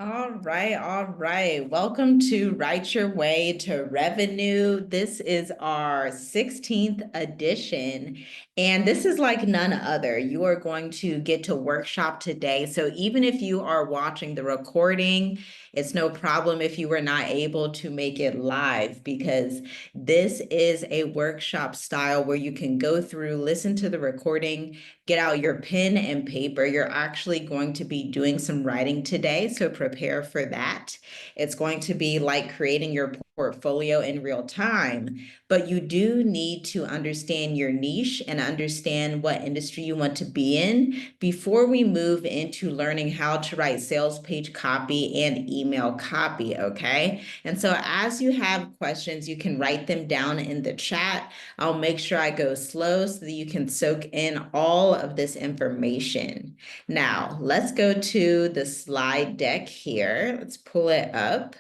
All right, all right. Welcome to Write Your Way to Revenue. This is our 16th edition, and this is like none other. You are going to get to workshop today. So even if you are watching the recording, it's no problem if you were not able to make it live because this is a workshop style where you can go through, listen to the recording, get out your pen and paper. You're actually going to be doing some writing today, so prepare for that. It's going to be like creating your portfolio in real time, but you do need to understand your niche and understand what industry you want to be in before we move into learning how to write sales page copy and email copy, okay? And so as you have questions, you can write them down in the chat. I'll make sure I go slow so that you can soak in all of this information. Now, let's go to the slide deck here. Let's pull it up.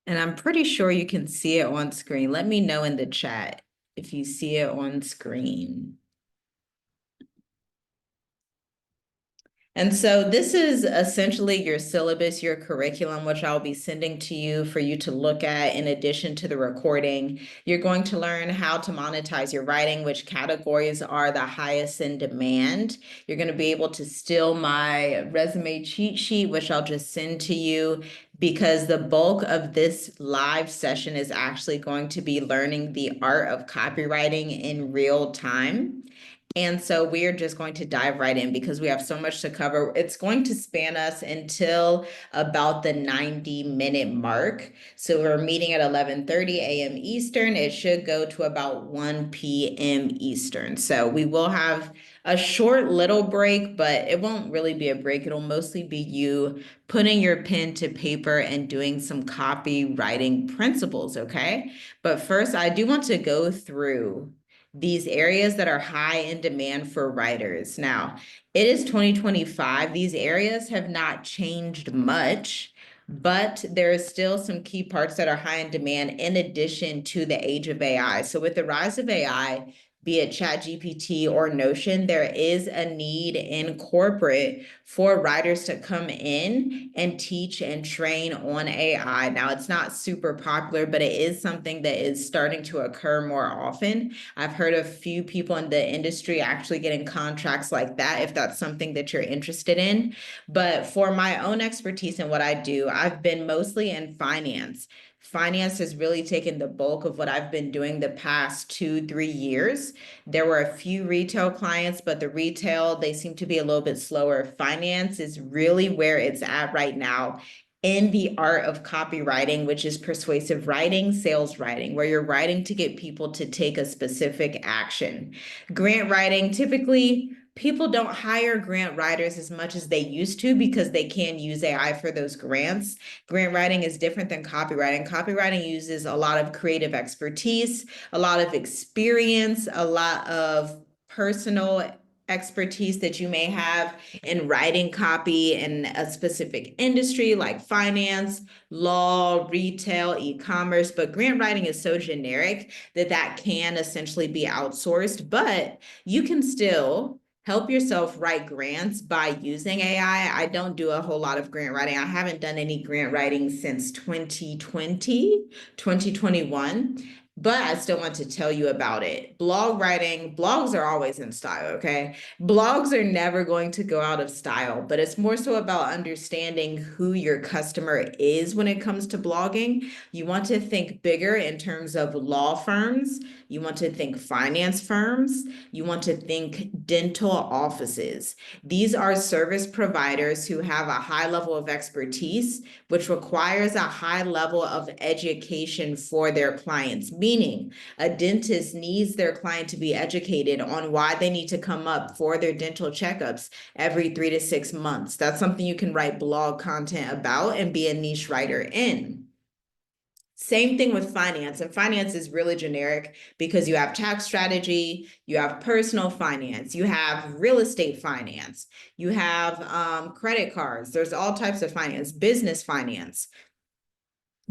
And I'm pretty sure you can see it on screen. Let me know in the chat if you see it on screen. And so this is essentially your syllabus, your curriculum, which I'll be sending to you for you to look at in addition to the recording. You're going to learn how to monetize your writing, which categories are the highest in demand. You're going to be able to steal my resume cheat sheet, which I'll just send to you because the bulk of this live session is actually going to be learning the art of copywriting in real time. And so we're just going to dive right in because we have so much to cover. It's going to span us until about the 90-minute mark. So we're meeting at 11:30 a.m. Eastern. It should go to about 1 p.m. Eastern. So we will have a short little break, but it won't really be a break. It'll mostly be you putting your pen to paper and doing some copywriting principles, okay? But first, I do want to go through these areas that are high in demand for writers. Now, it is 2025. These areas have not changed much, but there is still some key parts that are high in demand in addition to the age of AI. So with the rise of AI, be it ChatGPT or Notion, there is a need in corporate for writers to come in and teach and train on AI. Now, it's not super popular, but it is something that is starting to occur more often. I've heard a few people in the industry actually getting contracts like that, if that's something that you're interested in. But for my own expertise in what I do, I've been mostly in finance. Finance has really taken the bulk of what I've been doing the past 2, 3 years. There were a few retail clients, but the retail, they seem to be a little bit slower. Finance is really where it's at right now in the art of copywriting, which is persuasive writing, sales writing, where you're writing to get people to take a specific action. Grant writing, typically, people don't hire grant writers as much as they used to because they can use AI for those grants. Grant writing is different than copywriting. Copywriting uses a lot of creative expertise, a lot of experience, a lot of personal expertise that you may have in writing copy in a specific industry like finance, law, retail, e-commerce. But grant writing is so generic that that can essentially be outsourced, but you can still help yourself write grants by using AI. I don't do a whole lot of grant writing. I haven't done any grant writing since 2020, 2021, but I still want to tell you about it. Blog writing, blogs are always in style, okay? Blogs are never going to go out of style, but it's more so about understanding who your customer is when it comes to blogging. You want to think bigger in terms of law firms. You want to think finance firms. You want to think dental offices. These are service providers who have a high level of expertise, which requires a high level of education for their clients, meaning a dentist needs their client to be educated on why they need to come up for their dental checkups every 3 to 6 months. That's something you can write blog content about and be a niche writer in. Same thing with finance, and finance is really generic because you have tax strategy, you have personal finance, you have real estate finance, you have credit cards. There's all types of finance, business finance.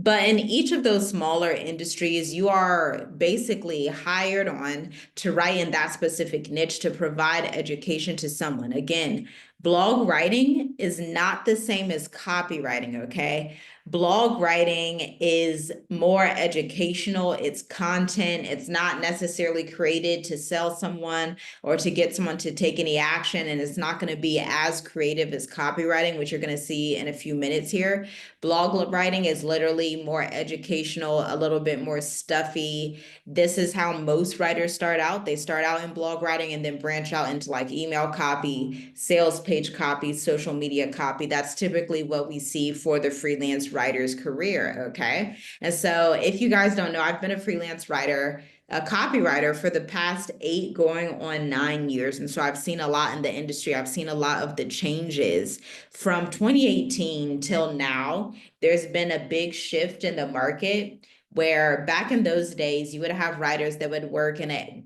But in each of those smaller industries, you are basically hired on to write in that specific niche to provide education to someone. Again, blog writing is not the same as copywriting, okay? Blog writing is more educational, it's content, it's not necessarily created to sell someone or to get someone to take any action, and it's not going to be as creative as copywriting, which you're going to see in a few minutes here. Blog writing is literally more educational, a little bit more stuffy. This is how most writers start out. They start out in blog writing and then branch out into like email copy, sales page copy, social media copy. That's typically what we see for the freelance writer's career, okay? And so if you guys don't know, I've been a freelance writer, a copywriter for the past 8 going on 9 years. And so I've seen a lot in the industry. I've seen a lot of the changes from 2018 till now. There's been a big shift in the market where back in those days, you would have writers that would work in a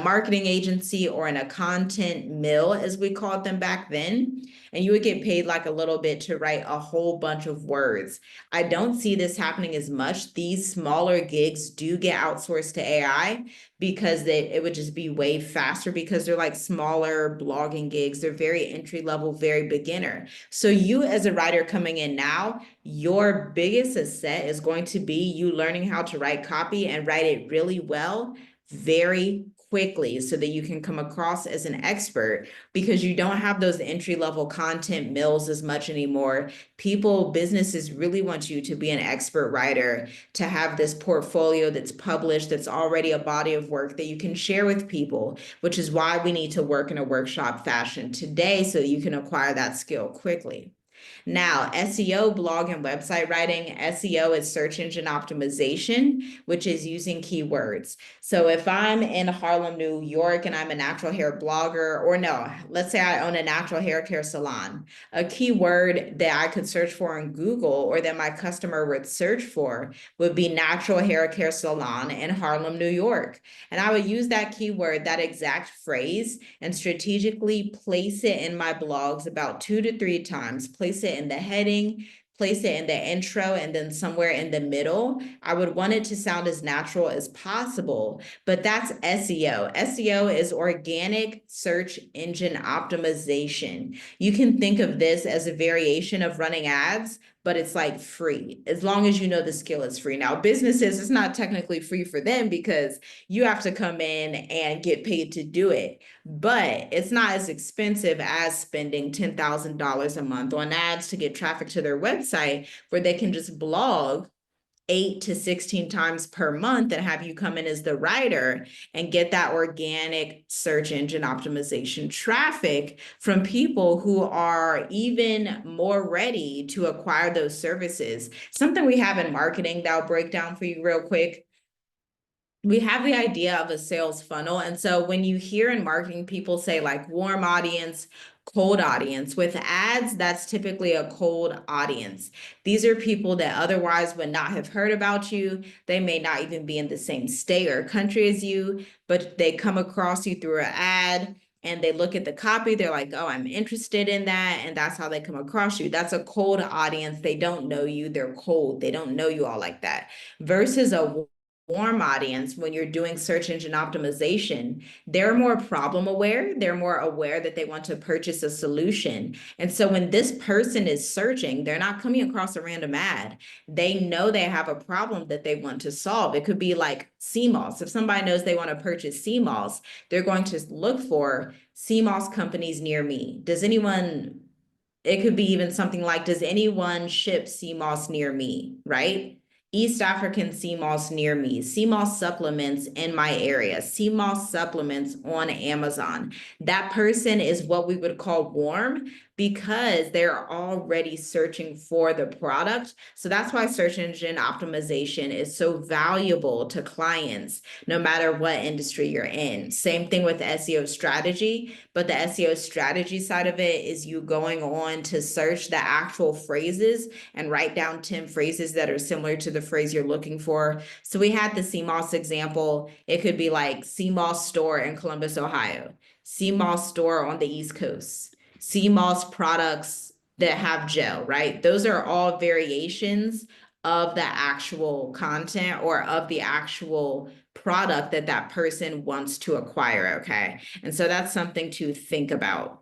marketing agency or in a content mill, as we called them back then. And you would get paid like a little bit to write a whole bunch of words. I don't see this happening as much. These smaller gigs do get outsourced to AI because it would just be way faster because they're like smaller blogging gigs. They're very entry level, very beginner. So you as a writer coming in now, your biggest asset is going to be you learning how to write copy and write it really well, very quickly, so that you can come across as an expert, because you don't have those entry level content mills as much anymore. Businesses really want you to be an expert writer, to have this portfolio that's published, that's already a body of work that you can share with people, which is why we need to work in a workshop fashion today so you can acquire that skill quickly. Now, SEO, blog and website writing. SEO is search engine optimization, which is using keywords. So if I'm in Harlem, New York, and I'm a natural hair blogger, or no, let's say I own a natural hair care salon, a keyword that I could search for in Google or that my customer would search for would be natural hair care salon in Harlem, New York. And I would use that keyword, that exact phrase, and strategically place it in my blogs about 2 to 3 times, place it in the heading, place it in the intro, and then somewhere in the middle. I would want it to sound as natural as possible, but that's SEO. SEO is organic search engine optimization. You can think of this as a variation of running ads, but it's like free, as long as you know the skill is free. Now, businesses, it's not technically free for them because you have to come in and get paid to do it, but it's not as expensive as spending $10,000 a month on ads to get traffic to their website, where they can just blog 8 to 16 times per month and have you come in as the writer and get that organic search engine optimization traffic from people who are even more ready to acquire those services. Something we have in marketing that I'll break down for you real quick. We have the idea of a sales funnel. And so when you hear in marketing people say like warm audience, cold audience, with ads, that's typically a cold audience. These are people that otherwise would not have heard about you. They may not even be in the same state or country as you, but they come across you through an ad and they look at the copy. They're like, oh, I'm interested in that. And that's how they come across you. That's a cold audience. They don't know you. They're cold. They don't know you all like that. Versus a warm audience, when you're doing search engine optimization, they're more problem aware. They're more aware that they want to purchase a solution. And so when this person is searching, they're not coming across a random ad. They know they have a problem that they want to solve. It could be like CMOS. If somebody knows they want to purchase CMOS, they're going to look for CMOS companies near me. It could be even something like, does anyone ship CMOS near me, right? East African sea moss near me, sea moss supplements in my area, sea moss supplements on Amazon. That person is what we would call warm because they're already searching for the product. So that's why search engine optimization is so valuable to clients, no matter what industry you're in. Same thing with SEO strategy, but the SEO strategy side of it is you going on to search the actual phrases and write down 10 phrases that are similar to the phrase you're looking for. So we had the CMOS example. It could be like CMOS store in Columbus, Ohio, CMOS store on the East Coast, CMOS products that have gel, right? Those are all variations of the actual content or of the actual product that that person wants to acquire, okay? And so that's something to think about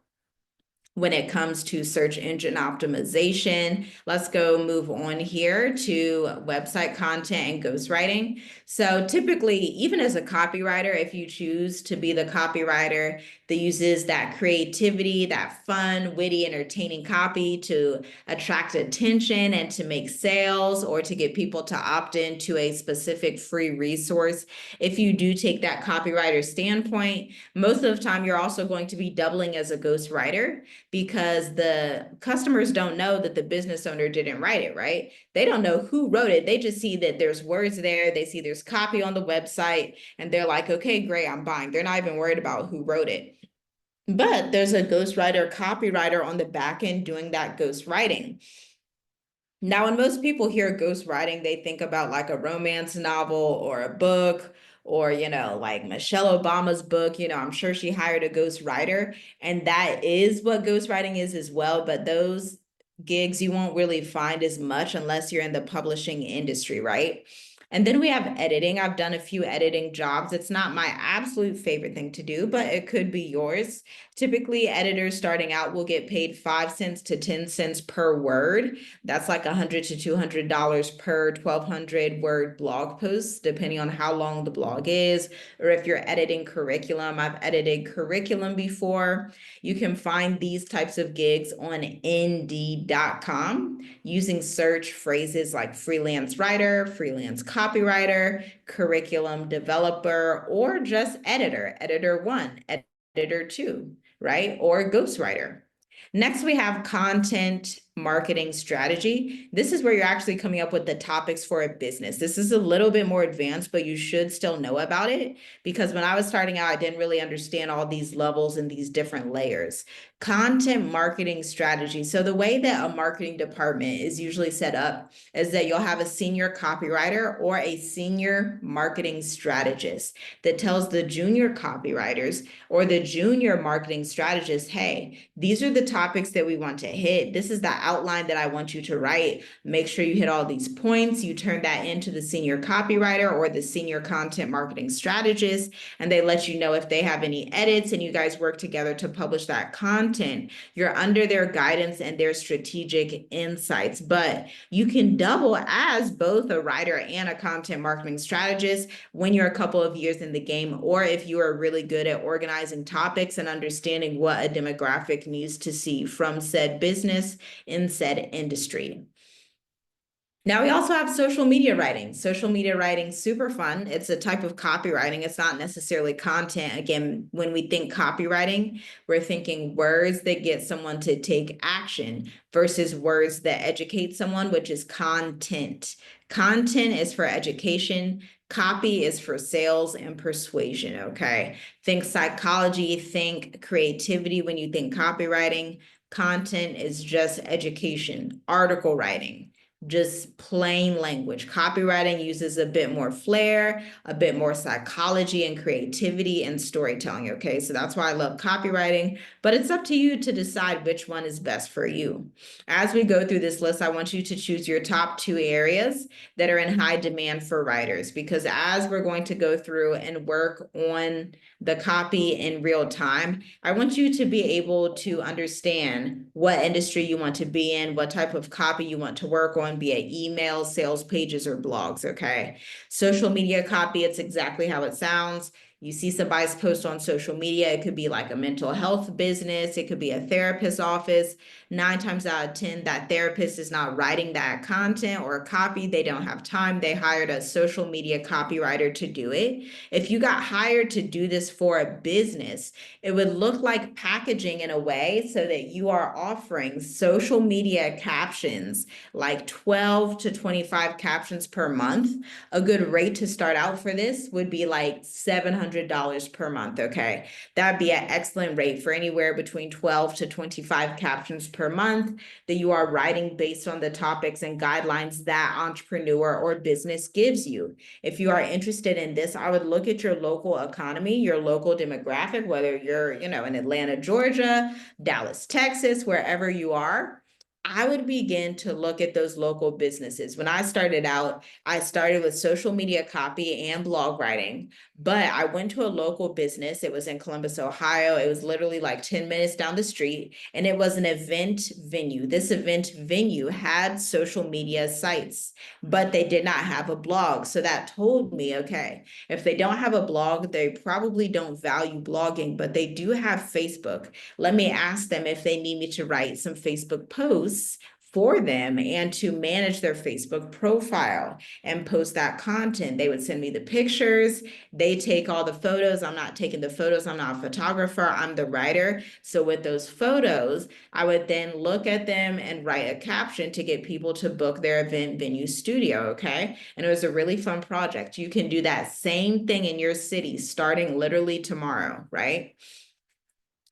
when it comes to search engine optimization. Let's go move on here to website content and ghostwriting. So typically, even as a copywriter, if you choose to be the copywriter that uses that creativity, that fun, witty, entertaining copy to attract attention and to make sales or to get people to opt into a specific free resource, if you do take that copywriter standpoint, most of the time you're also going to be doubling as a ghostwriter, because the customers don't know that the business owner didn't write it, right? They don't know who wrote it. They just see that there's words there. They see there's copy on the website and they're like, okay, great, I'm buying. They're not even worried about who wrote it. But there's a ghostwriter, copywriter on the back end doing that ghostwriting. Now, when most people hear ghostwriting, they think about like a romance novel or a book or, like Michelle Obama's book. I'm sure she hired a ghostwriter, and that is what ghostwriting is as well. But those gigs you won't really find as much unless you're in the publishing industry, right? And then we have editing. I've done a few editing jobs. It's not my absolute favorite thing to do, but it could be yours. Typically, editors starting out will get paid 5 cents to 10 cents per word. That's like $100 to $200 per 1,200 word blog post, depending on how long the blog is, or if you're editing curriculum. I've edited curriculum before. You can find these types of gigs on Indeed.com using search phrases like freelance writer, freelance copywriter, curriculum developer, or just editor, editor 1, editor 2, right? Or ghostwriter. Next, we have content marketing strategy. This is where you're actually coming up with the topics for a business. This is a little bit more advanced, but you should still know about it, because when I was starting out, I didn't really understand all these levels and these different layers. Content marketing strategy. So the way that a marketing department is usually set up is that you'll have a senior copywriter or a senior marketing strategist that tells the junior copywriters or the junior marketing strategist, hey, these are the topics that we want to hit. This is the outline that I want you to write. Make sure you hit all these points. You turn that into the senior copywriter or the senior content marketing strategist, and they let you know if they have any edits, and you guys work together to publish that content. You're under their guidance and their strategic insights, but you can double as both a writer and a content marketing strategist when you're a couple of years in the game, or if you are really good at organizing topics and understanding what a demographic needs to see from said business in said industry. Now we also have social media writing. Social media writing, super fun. It's a type of copywriting. It's not necessarily content. Again, when we think copywriting, we're thinking words that get someone to take action versus words that educate someone, which is content. Content is for education. Copy is for sales and persuasion, okay? Think psychology, think creativity when you think copywriting. Content is just education, article writing, just plain language. Copywriting uses a bit more flair, a bit more psychology and creativity and storytelling, okay? So that's why I love copywriting, but it's up to you to decide which one is best for you. As we go through this list, I want you to choose your top 2 areas that are in high demand for writers, because as we're going to go through and work on the copy in real time, I want you to be able to understand what industry you want to be in, what type of copy you want to work on, be it emails, sales pages, or blogs, okay? Social media copy, it's exactly how it sounds. You see somebody's post on social media, it could be like a mental health business, it could be a therapist's office. 9 times out of 10, that therapist is not writing that content or copy. They don't have time. They hired a social media copywriter to do it. If you got hired to do this for a business, it would look like packaging in a way so that you are offering social media captions, like 12 to 25 captions per month. A good rate to start out for this would be like $700 per month, okay? That'd be an excellent rate for anywhere between 12 to 25 captions per month that you are writing based on the topics and guidelines that entrepreneur or business gives you. If you are interested in this, I would look at your local economy, your local demographic, whether you're, in Atlanta, Georgia, Dallas, Texas, wherever you are. I would begin to look at those local businesses. When I started out, I started with social media copy and blog writing, but I went to a local business. It was in Columbus, Ohio. It was literally like 10 minutes down the street, and it was an event venue. This event venue had social media sites, but they did not have a blog. So that told me, okay, if they don't have a blog, they probably don't value blogging, but they do have Facebook. Let me ask them if they need me to write some Facebook posts for them and to manage their Facebook profile and post that content. They would send me the pictures. They take all the photos. I'm not taking the photos. I'm not a photographer. I'm the writer. So with those photos, I would then look at them and write a caption to get people to book their event venue studio. Okay. And it was a really fun project. You can do that same thing in your city starting literally tomorrow, right?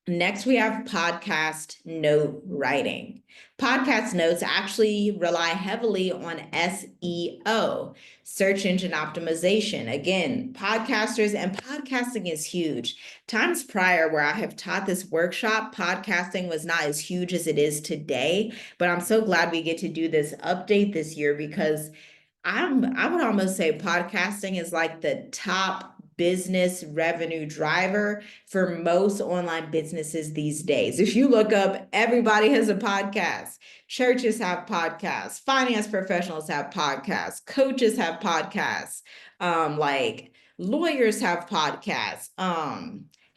Next, we have podcast note writing. Podcast notes actually rely heavily on SEO, search engine optimization. Again, podcasters and podcasting is huge. Times prior where I have taught this workshop, podcasting was not as huge as it is today, but I'm so glad we get to do this update this year because I would almost say podcasting is like the top business revenue driver for most online businesses these days. If you look up, everybody has a podcast. Churches have podcasts, finance professionals have podcasts, coaches have podcasts, like lawyers have podcasts,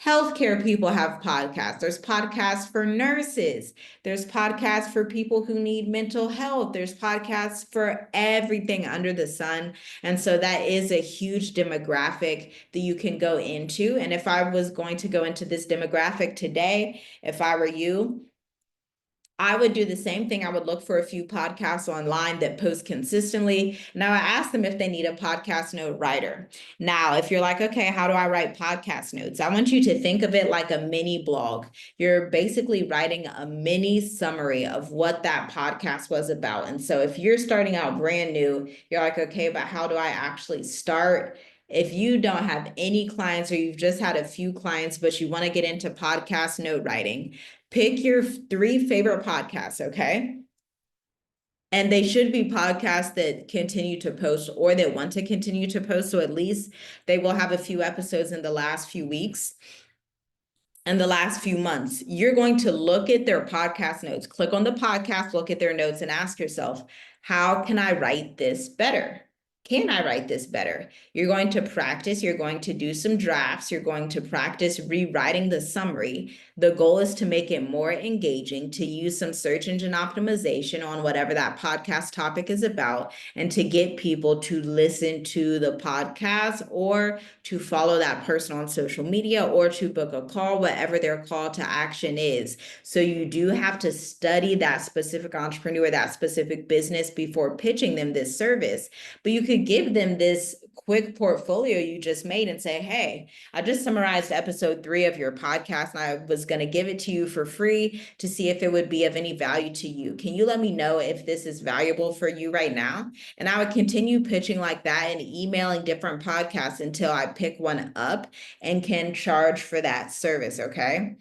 healthcare people have podcasts. There's podcasts for nurses. There's podcasts for people who need mental health. There's podcasts for everything under the sun. And so that is a huge demographic that you can go into. And if I was going to go into this demographic today, if I were you, I would do the same thing. I would look for a few podcasts online that post consistently. And I would ask them if they need a podcast note writer. Now, if you're like, okay, how do I write podcast notes? I want you to think of it like a mini blog. You're basically writing a mini summary of what that podcast was about. And so if you're starting out brand new, you're like, okay, but how do I actually start? If you don't have any clients or you've just had a few clients, but you want to get into podcast note writing, pick your 3 favorite podcasts, okay? And they should be podcasts that continue to post or that want to continue to post. So at least they will have a few episodes in the last few weeks and the last few months. You're going to look at their podcast notes, click on the podcast, look at their notes, and ask yourself, how can I write this better? Can I write this better? You're going to practice, you're going to do some drafts, you're going to practice rewriting the summary. The goal is to make it more engaging, to use some search engine optimization on whatever that podcast topic is about, and to get people to listen to the podcast or to follow that person on social media or to book a call, whatever their call to action is. So you do have to study that specific entrepreneur, that specific business before pitching them this service. But you could give them this quick portfolio you just made and say, hey, I just summarized episode 3 of your podcast and I was going to give it to you for free to see if it would be of any value to you. Can you let me know if this is valuable for you right now? And I would continue pitching like that and emailing different podcasts until I pick one up and can charge for that service, okay?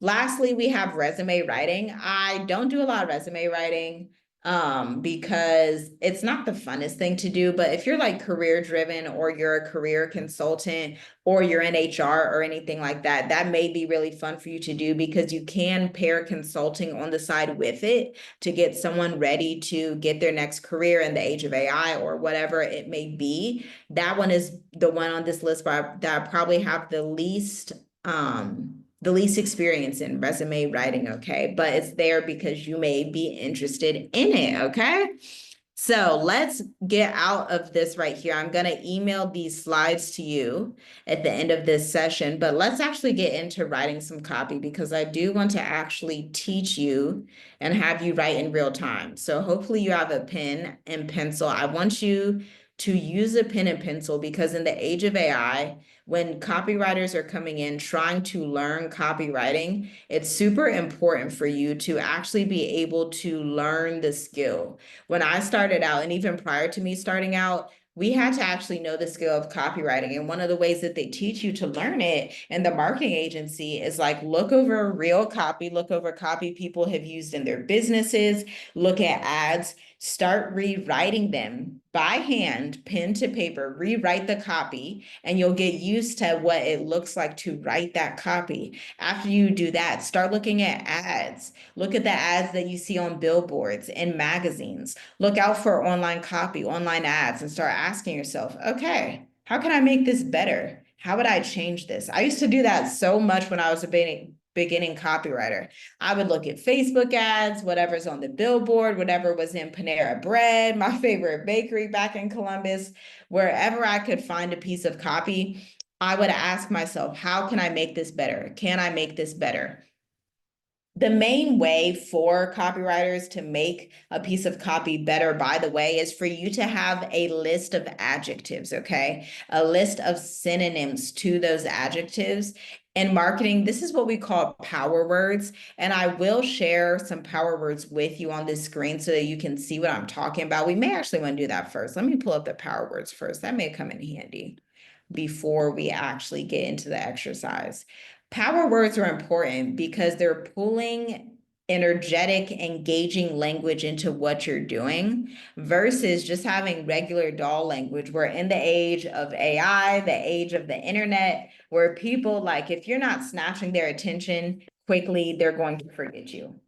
Lastly, we have resume writing. I don't do a lot of resume writing because it's not the funnest thing to do. But if you're like career driven or you're a career consultant or you're in HR or anything like that, that may be really fun for you to do because you can pair consulting on the side with it to get someone ready to get their next career in the age of AI or whatever it may be. That one is the one on this list that I probably have the least experience in resume writing, okay? But it's there because you may be interested in it, okay? So let's get out of this right here. I'm going to email these slides to you at the end of this session, but let's actually get into writing some copy because I do want to actually teach you and have you write in real time. So hopefully you have a pen and pencil. I want you to use a pen and pencil because in the age of AI, when copywriters are coming in trying to learn copywriting, it's super important for you to actually be able to learn the skill. When I started out, and even prior to me starting out, we had to actually know the skill of copywriting. And one of the ways that they teach you to learn it in the marketing agency is like, look over real copy, look over copy people have used in their businesses, look at ads, start rewriting them by hand, pen to paper, rewrite the copy, and you'll get used to what it looks like to write that copy. After you do that, start looking at ads. Look at the ads that you see on billboards and magazines. Look out for online copy, online ads, and start asking yourself, okay, how can I make this better? How would I change this? I used to do that so much when I was a beginning copywriter. I would look at Facebook ads, whatever's on the billboard, whatever was in Panera Bread, my favorite bakery back in Columbus, wherever I could find a piece of copy, I would ask myself, how can I make this better? Can I make this better? The main way for copywriters to make a piece of copy better, by the way, is for you to have a list of adjectives, okay? A list of synonyms to those adjectives. In marketing, this is what we call power words. And I will share some power words with you on this screen so that you can see what I'm talking about. We may actually want to do that first. Let me pull up the power words first. That may come in handy before we actually get into the exercise. Power words are important because they're pulling energetic, engaging language into what you're doing versus just having regular dull language. We're in the age of AI, the age of the internet, where people, like, if you're not snatching their attention quickly, they're going to forget you.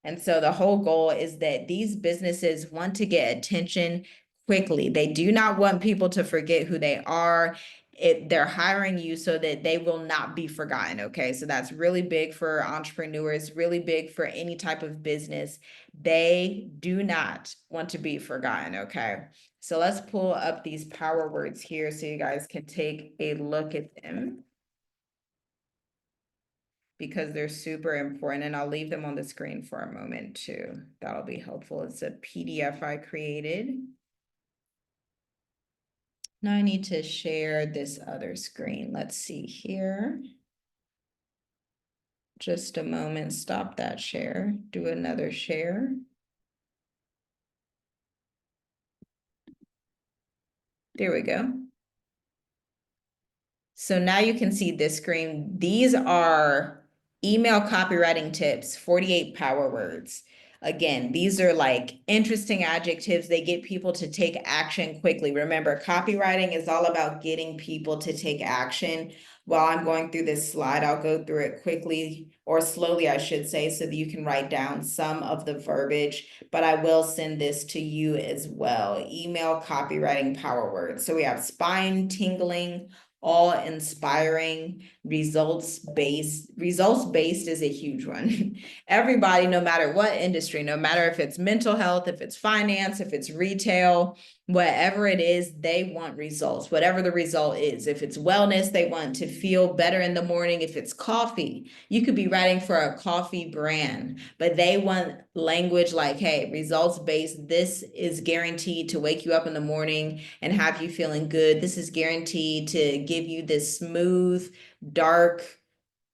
And so the whole goal is that these businesses want to get attention quickly. They do not want people to forget who they are. They're hiring you so that they will not be forgotten. Okay. So that's really big for entrepreneurs, really big for any type of business. They do not want to be forgotten. Okay. So let's pull up these power words here so you guys can take a look at them, because they're super important, and I'll leave them on the screen for a moment too. That'll be helpful. It's a PDF I created. Now I need to share this other screen. Let's see here. Just a moment, stop that share, do another share. There we go. So now you can see this screen. These are email copywriting tips, 48 power words. Again, these are like interesting adjectives. They get people to take action quickly. Remember, copywriting is all about getting people to take action. While I'm going through this slide, I'll go through it quickly, or slowly, I should say, so that you can write down some of the verbiage, but I will send this to you as well. Email copywriting power words. So we have spine tingling, awe-inspiring, results-based. Results-based is a huge one. Everybody, no matter what industry, no matter if it's mental health, if it's finance, if it's retail, whatever it is, they want results, whatever the result is. If it's wellness, they want to feel better in the morning. If it's coffee, you could be writing for a coffee brand, but they want language like, hey, results based, this is guaranteed to wake you up in the morning and have you feeling good. This is guaranteed to give you this smooth, dark,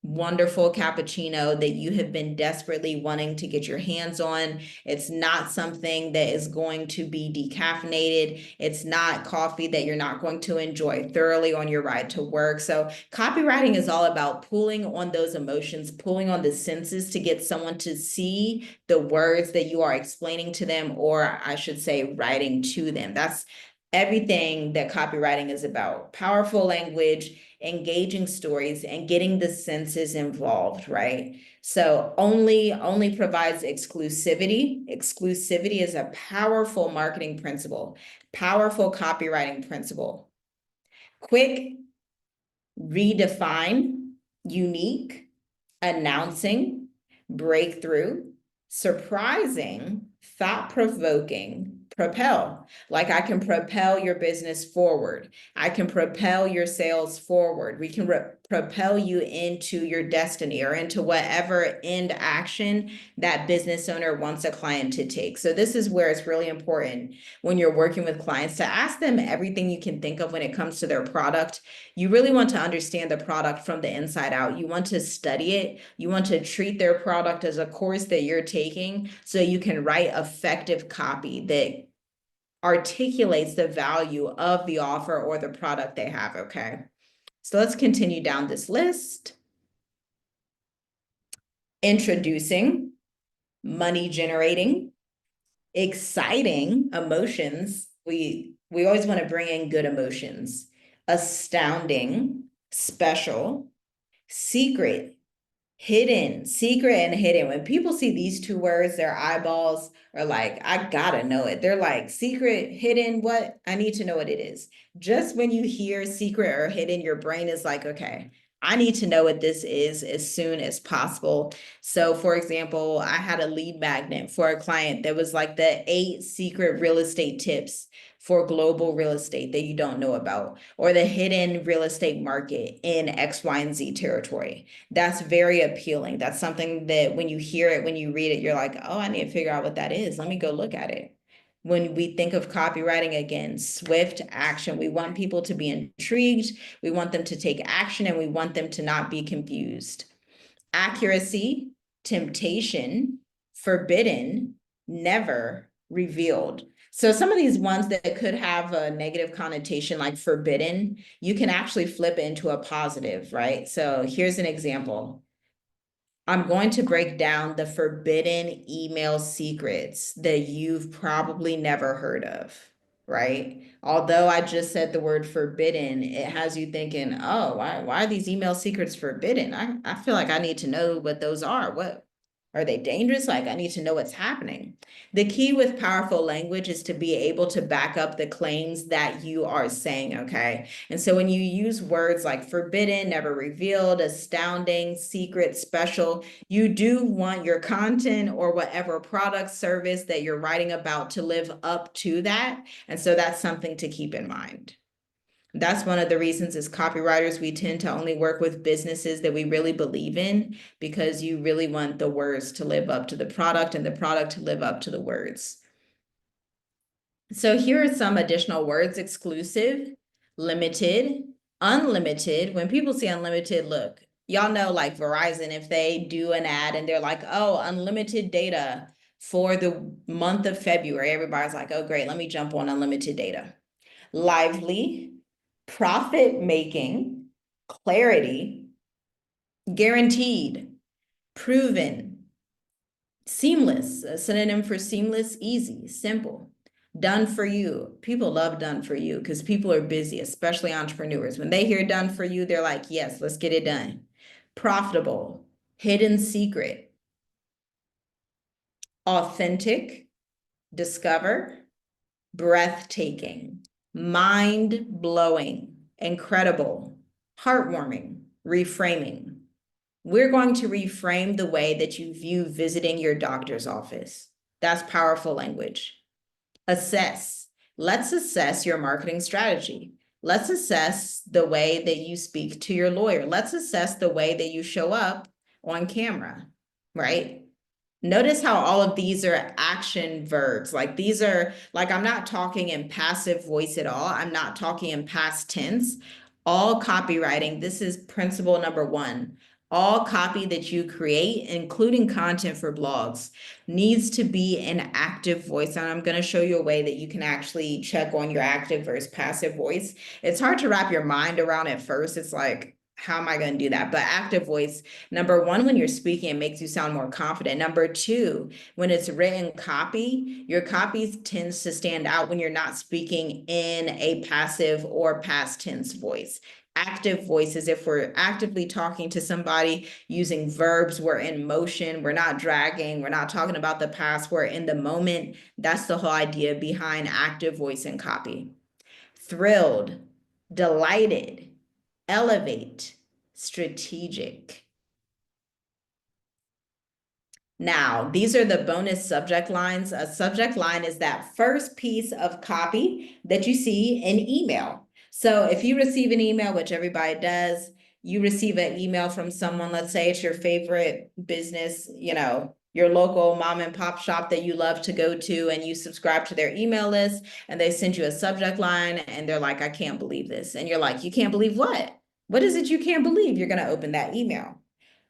wonderful cappuccino that you have been desperately wanting to get your hands on. It's not something that is going to be decaffeinated. It's not coffee that you're not going to enjoy thoroughly on your ride to work. So copywriting is all about pulling on those emotions, pulling on the senses to get someone to see the words that you are explaining to them, or I should say writing to them. That's everything that copywriting is about. Powerful language, engaging stories, and getting the senses involved, right? So only provides exclusivity. Exclusivity is a powerful marketing principle, powerful copywriting principle. Quick, redefine, unique, announcing, breakthrough, surprising, thought-provoking, propel. Like, I can propel your business forward. I can propel your sales forward. We can propel you into your destiny or into whatever end action that business owner wants a client to take. So this is where it's really important when you're working with clients to ask them everything you can think of when it comes to their product. You really want to understand the product from the inside out. You want to study it. You want to treat their product as a course that you're taking so you can write effective copy that articulates the value of the offer or the product they have, okay? So let's continue down this list. Introducing, money generating, exciting emotions. We always want to bring in good emotions. Astounding, special, secret, hidden, secret and hidden. When people see these two words, their eyeballs are like, I gotta know it. They're like, secret, hidden, what? I need to know what it is. Just when you hear secret or hidden, your brain is like, okay, I need to know what this is as soon as possible. So for example, I had a lead magnet for a client that was like the 8 secret real estate tips for global real estate that you don't know about, or the hidden real estate market in X, Y, and Z territory. That's very appealing. That's something that when you hear it, when you read it, you're like, oh, I need to figure out what that is. Let me go look at it. When we think of copywriting, again, swift action. We want people to be intrigued. We want them to take action, and we want them to not be confused. Accuracy, temptation, forbidden, never, revealed. So some of these ones that could have a negative connotation like forbidden, you can actually flip it into a positive, right? So here's an example. I'm going to break down the forbidden email secrets that you've probably never heard of, right? Although I just said the word forbidden, it has you thinking, oh, why are these email secrets forbidden? I feel like I need to know what those are. What are they dangerous? Like, I need to know what's happening. The key with powerful language is to be able to back up the claims that you are saying, okay? And so when you use words like forbidden, never revealed, astounding, secret, special, you do want your content or whatever product, service that you're writing about to live up to that. And so that's something to keep in mind. That's one of the reasons as copywriters, we tend to only work with businesses that we really believe in, because you really want the words to live up to the product and the product to live up to the words. So here are some additional words: exclusive, limited, unlimited. When people see unlimited, look, y'all know like Verizon, if they do an ad and they're like, oh, unlimited data for the month of February, everybody's like, oh, great, let me jump on unlimited data. Lively, profit making, clarity, guaranteed, proven, seamless, a synonym for seamless, easy, simple, done for you. People love done for you because people are busy, especially entrepreneurs. When they hear done for you, they're like, yes, let's get it done. Profitable, hidden secret, authentic, discover, breathtaking, mind-blowing, incredible, heartwarming, reframing. We're going to reframe the way that you view visiting your doctor's office. That's powerful language. Assess. Let's assess your marketing strategy. Let's assess the way that you speak to your lawyer. Let's assess the way that you show up on camera, right? Notice how all of these are action verbs. Like these are, like, I'm not talking in passive voice at all. I'm not talking in past tense. All copywriting, this is principle number 1. All copy that you create, including content for blogs, needs to be an active voice. And I'm going to show you a way that you can actually check on your active versus passive voice. It's hard to wrap your mind around at first. It's like, how am I going to do that? But active voice, number 1, when you're speaking, it makes you sound more confident. Number 2, when it's written copy, your copy tends to stand out when you're not speaking in a passive or past tense voice. Active voice is if we're actively talking to somebody using verbs, we're in motion, we're not dragging, we're not talking about the past, we're in the moment. That's the whole idea behind active voice and copy. Thrilled, delighted, elevate, strategic. Now, these are the bonus subject lines. A subject line is that first piece of copy that you see in email. So if you receive an email, which everybody does, you receive an email from someone, let's say it's your favorite business, you know, your local mom and pop shop that you love to go to, and you subscribe to their email list, and they send you a subject line and they're like, I can't believe this. And you're like, you can't believe what? What is it you can't believe? You're going to open that email.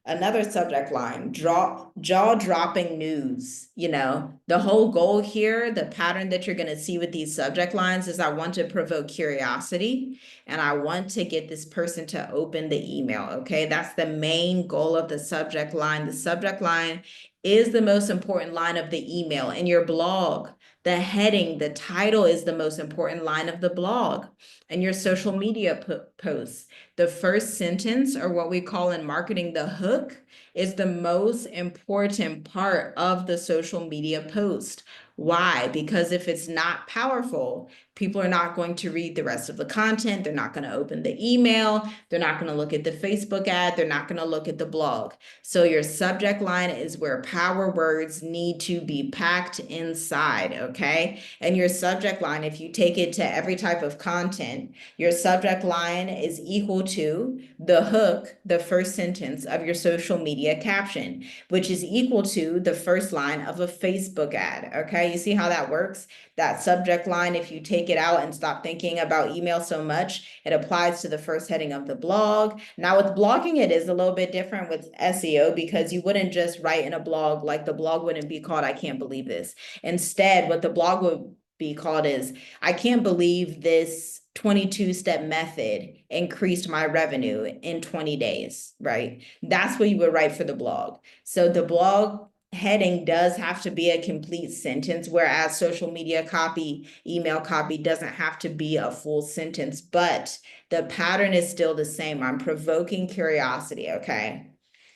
Another subject line, jaw-dropping news. The whole goal here, the pattern that you're going to see with these subject lines is I want to provoke curiosity and I want to get this person to open the email. Okay, that's the main goal of the subject line. The subject line is the most important line of the email. In your blog, the heading, the title is the most important line of the blog. And your social media posts, the first sentence, or what we call in marketing the hook, is the most important part of the social media post. Why? Because if it's not powerful, people are not going to read the rest of the content. They're not going to open the email. They're not going to look at the Facebook ad. They're not going to look at the blog. So your subject line is where power words need to be packed inside, okay? And your subject line, if you take it to every type of content, your subject line is equal to the hook, the first sentence of your social media caption, which is equal to the first line of a Facebook ad, okay? You see how that works? That subject line, if you take it out and stop thinking about email so much, it applies to the first heading of the blog. Now with blogging, it is a little bit different with SEO because you wouldn't just write in a blog, like the blog wouldn't be called, I can't believe this. Instead, what the blog would be called is, I can't believe this 22-step method increased my revenue in 20 days, right? That's what you would write for the blog. So the blog heading does have to be a complete sentence, whereas social media copy, email copy doesn't have to be a full sentence, but the pattern is still the same. I'm provoking curiosity, okay?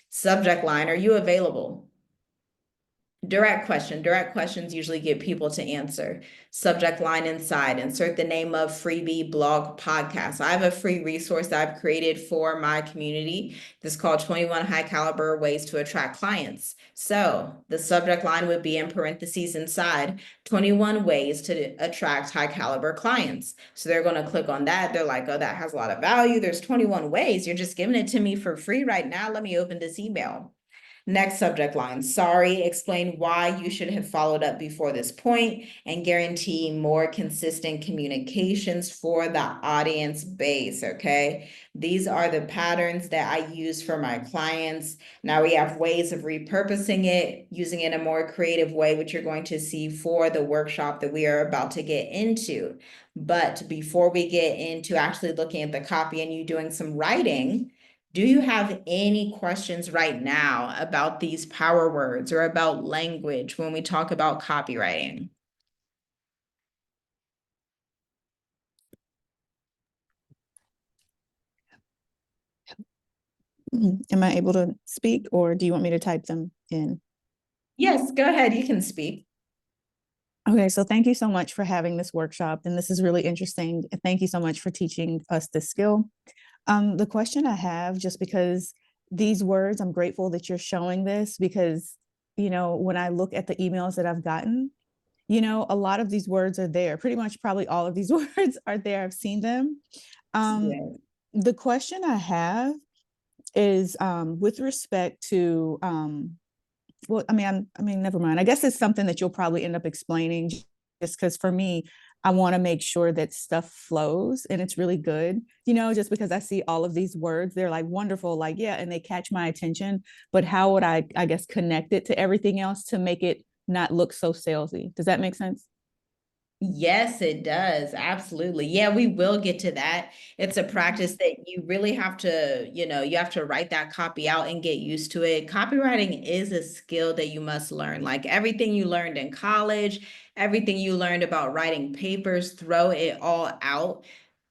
Subject line, are you available? Direct question. Direct questions usually get people to answer. Subject line inside, insert the name of freebie blog podcast. I have a free resource I've created for my community. This is called 21 High Caliber Ways to Attract Clients. So the subject line would be in parentheses inside, 21 ways to attract high caliber clients. So they're going to click on that. They're like, oh, that has a lot of value. There's 21 ways. You're just giving it to me for free right now. Let me open this email. Next subject line, sorry, explain why you should have followed up before this point and guarantee more consistent communications for the audience base, okay? These are the patterns that I use for my clients. Now we have ways of repurposing it, using it in a more creative way, which you're going to see for the workshop that we are about to get into. But before we get into actually looking at the copy and you doing some writing, do you have any questions right now about these power words or about language when we talk about copywriting? Am I able to speak, or do you want me to type them in? Yes, go ahead. You can speak. Okay, so thank you so much for having this workshop, and this is really interesting. Thank you so much for teaching us this skill. The question I have, just because these words, I'm grateful that you're showing this because, when I look at the emails that I've gotten, a lot of these words are there. Pretty much probably all of these words are there. I've seen them. Yeah. The question I have is with respect to well, never mind. I guess it's something that you'll probably end up explaining, just because for me, I want to make sure that stuff flows and it's really good, just because I see all of these words, they're like wonderful, like, yeah, and they catch my attention. But how would I guess, connect it to everything else to make it not look so salesy? Does that make sense? Yes, it does. Absolutely. Yeah, we will get to that. It's a practice that you really have to, you have to write that copy out and get used to it. Copywriting is a skill that you must learn. Like everything you learned in college, everything you learned about writing papers, throw it all out.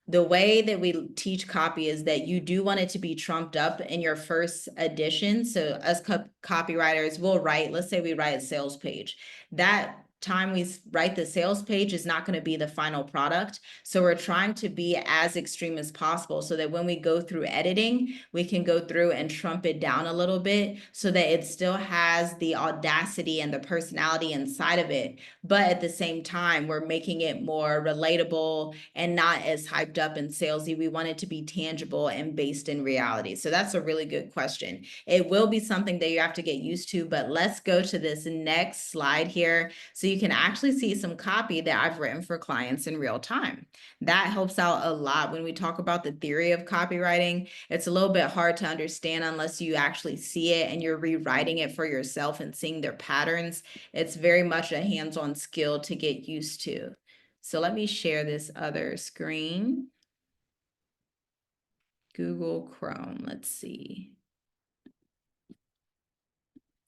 The way that we teach copy is that you do want it to be trumped up in your first edition. So us copywriters will write, let's say we write a sales page. That time we write the sales page is not going to be the final product. So we're trying to be as extreme as possible so that when we go through editing, we can go through and trump it down a little bit so that it still has the audacity and the personality inside of it. But at the same time, we're making it more relatable and not as hyped up and salesy. We want it to be tangible and based in reality. So that's a really good question. It will be something that you have to get used to, but let's go to this next slide here so you can actually see some copy that I've written for clients in real time. That helps out a lot when we talk about the theory of copywriting. It's a little bit hard to understand unless you actually see it and you're rewriting it for yourself and seeing their patterns. It's very much a hands-on skill to get used to. So let me share this other screen. Google Chrome, let's see.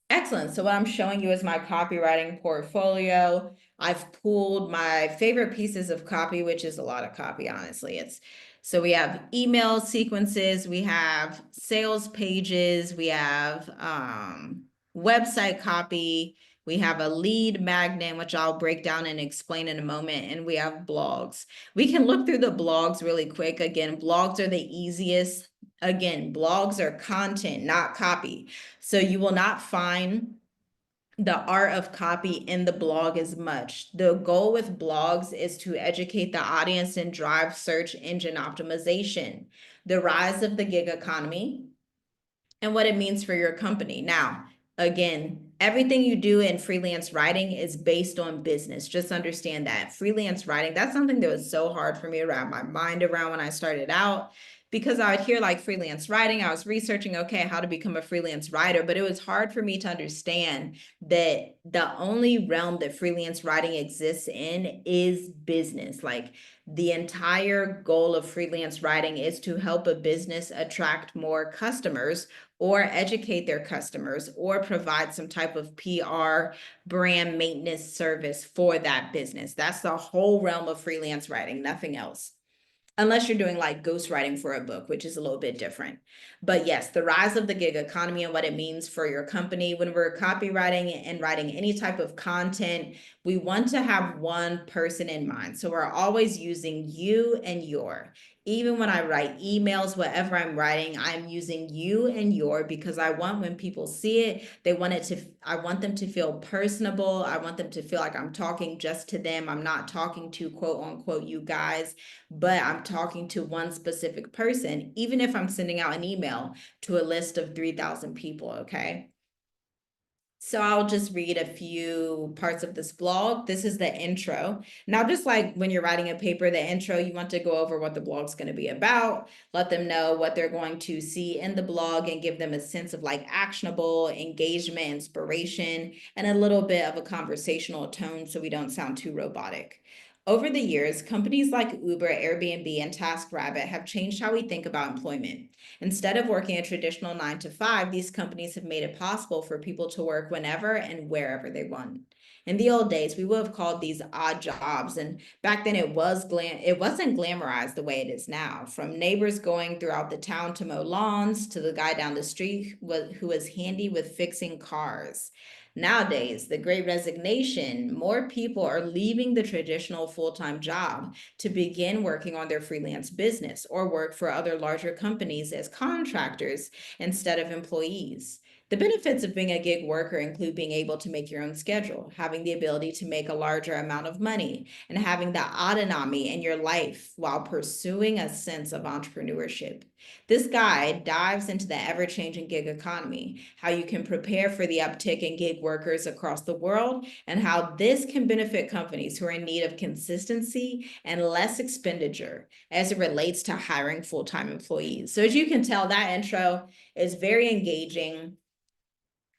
Excellent. So what I'm showing you is my copywriting portfolio. I've pulled my favorite pieces of copy, which is a lot of copy, honestly. So we have email sequences, we have sales pages, we have website copy, we have a lead magnet, which I'll break down and explain in a moment, and we have blogs. We can look through the blogs really quick. Again, blogs are the easiest. Again, blogs are content, not copy. So you will not find the art of copy in the blog as much. The goal with blogs is to educate the audience and drive search engine optimization, the rise of the gig economy, and what it means for your company. Now, again, everything you do in freelance writing is based on business. Just understand that. Freelance writing, that's something that was so hard for me to wrap my mind around when I started out, because I would hear like freelance writing. I was researching, okay, how to become a freelance writer, but it was hard for me to understand that the only realm that freelance writing exists in is business. Like, the entire goal of freelance writing is to help a business attract more customers or educate their customers or provide some type of PR brand maintenance service for that business. That's the whole realm of freelance writing, nothing else. Unless you're doing like ghostwriting for a book, which is a little bit different. But yes, the rise of the gig economy and what it means for your company. When we're copywriting and writing any type of content, we want to have one person in mind. So we're always using you and your. Even when I write emails, whatever I'm writing, I'm using you and your, because I want, when people see it, I want them to feel personable. I want them to feel like I'm talking just to them. I'm not talking to quote unquote you guys, but I'm talking to one specific person, even if I'm sending out an email to a list of 3,000 people, okay? So I'll just read a few parts of this blog. This is the intro. Now, just like when you're writing a paper, the intro, you want to go over what the blog's going to be about, let them know what they're going to see in the blog, and give them a sense of like actionable engagement, inspiration, and a little bit of a conversational tone so we don't sound too robotic. Over the years, companies like Uber, Airbnb, and TaskRabbit have changed how we think about employment. Instead of working a traditional 9 to 5, these companies have made it possible for people to work whenever and wherever they want. In the old days, we would have called these odd jobs, and back then it wasn't glamorized the way it is now. From neighbors going throughout the town to mow lawns, to the guy down the street who was handy with fixing cars. Nowadays, the Great Resignation, more people are leaving the traditional full-time job to begin working on their freelance business or work for other larger companies as contractors instead of employees. The benefits of being a gig worker include being able to make your own schedule, having the ability to make a larger amount of money, and having the autonomy in your life while pursuing a sense of entrepreneurship. This guide dives into the ever-changing gig economy, how you can prepare for the uptick in gig workers across the world, and how this can benefit companies who are in need of consistency and less expenditure as it relates to hiring full-time employees. So as you can tell, that intro is very engaging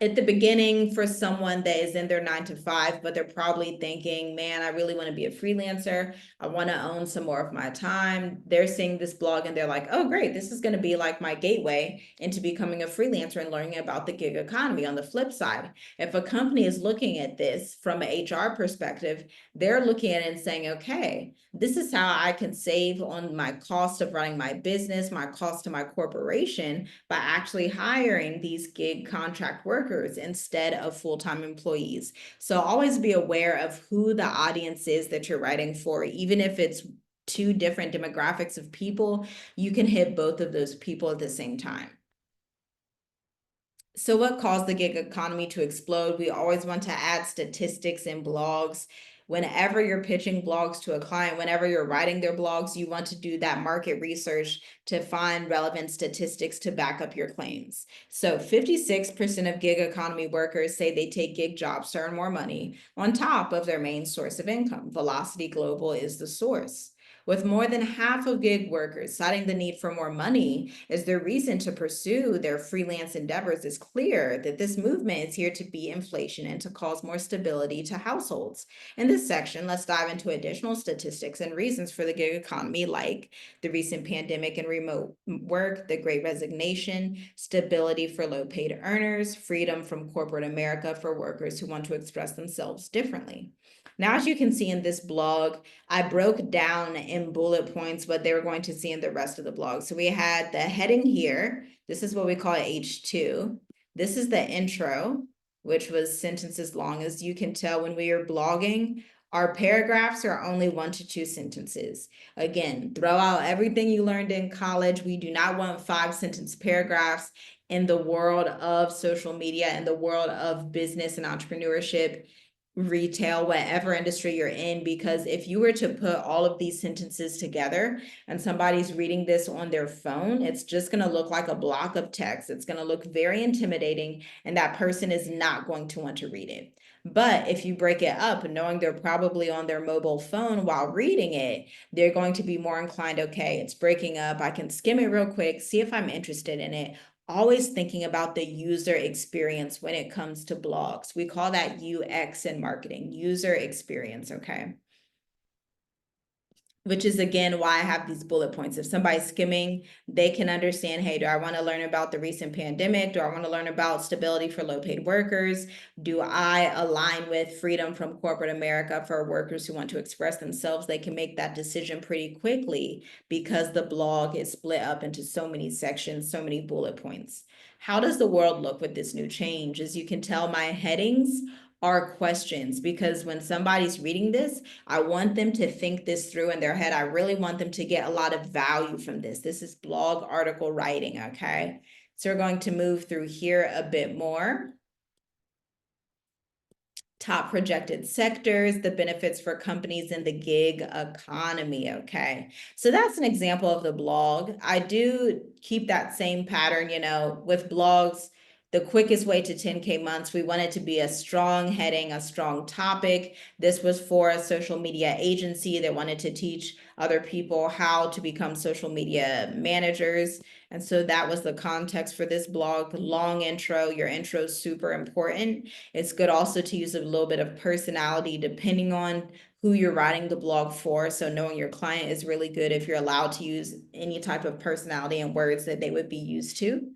at the beginning for someone that is in their 9 to 5, but they're probably thinking, man, I really want to be a freelancer. I want to own some more of my time. They're seeing this blog and they're like, oh, great, this is going to be like my gateway into becoming a freelancer and learning about the gig economy. On the flip side, if a company is looking at this from an HR perspective, they're looking at it and saying, okay, this is how I can save on my cost of running my business, my cost to my corporation, by actually hiring these gig contract workers instead of full-time employees. So always be aware of who the audience is that you're writing for. Even if it's 2 different demographics of people, you can hit both of those people at the same time. So what caused the gig economy to explode? We always want to add statistics in blogs. Whenever you're pitching blogs to a client, whenever you're writing their blogs, you want to do that market research to find relevant statistics to back up your claims. So 56% of gig economy workers say they take gig jobs to earn more money on top of their main source of income. Velocity Global is the source. With more than half of gig workers citing the need for more money as their reason to pursue their freelance endeavors, it's clear that this movement is here to beat inflation and to cause more stability to households. In this section, let's dive into additional statistics and reasons for the gig economy, like the recent pandemic and remote work, the great resignation, stability for low paid earners, freedom from corporate America for workers who want to express themselves differently. Now, as you can see in this blog, I broke down in bullet points what they were going to see in the rest of the blog. So we had the heading here. This is what we call H2. This is the intro, which was sentences long. As you can tell, when we are blogging, our paragraphs are only 1 to 2 sentences. Again, throw out everything you learned in college. We do not want 5-sentence paragraphs in the world of social media, in the world of business and entrepreneurship, retail, whatever industry you're in, because if you were to put all of these sentences together and somebody's reading this on their phone, it's just going to look like a block of text. It's going to look very intimidating, and that person is not going to want to read it. But if you break it up, knowing they're probably on their mobile phone while reading it, they're going to be more inclined, okay, it's breaking up. I can skim it real quick, see if I'm interested in it. Always thinking about the user experience when it comes to blogs. We call that UX in marketing, user experience, okay? Which is, again, why I have these bullet points. If somebody's skimming, they can understand, hey, do I want to learn about the recent pandemic? Do I want to learn about stability for low-paid workers? Do I align with freedom from corporate America for workers who want to express themselves? They can make that decision pretty quickly because the blog is split up into so many sections, so many bullet points. How does the world look with this new change? As you can tell, my headings are questions, because when somebody's reading this, I want them to think this through in their head. I really want them to get a lot of value from this. This is blog article writing, okay? So we're going to move through here a bit more. Top projected sectors, the benefits for companies in the gig economy, okay? So that's an example of the blog. I do keep that same pattern, with blogs. The quickest way to 10K months, we want it to be a strong heading, a strong topic. This was for a social media agency that wanted to teach other people how to become social media managers. And so that was the context for this blog. Long intro, your intro is super important. It's good also to use a little bit of personality depending on who you're writing the blog for. So knowing your client is really good if you're allowed to use any type of personality and words that they would be used to.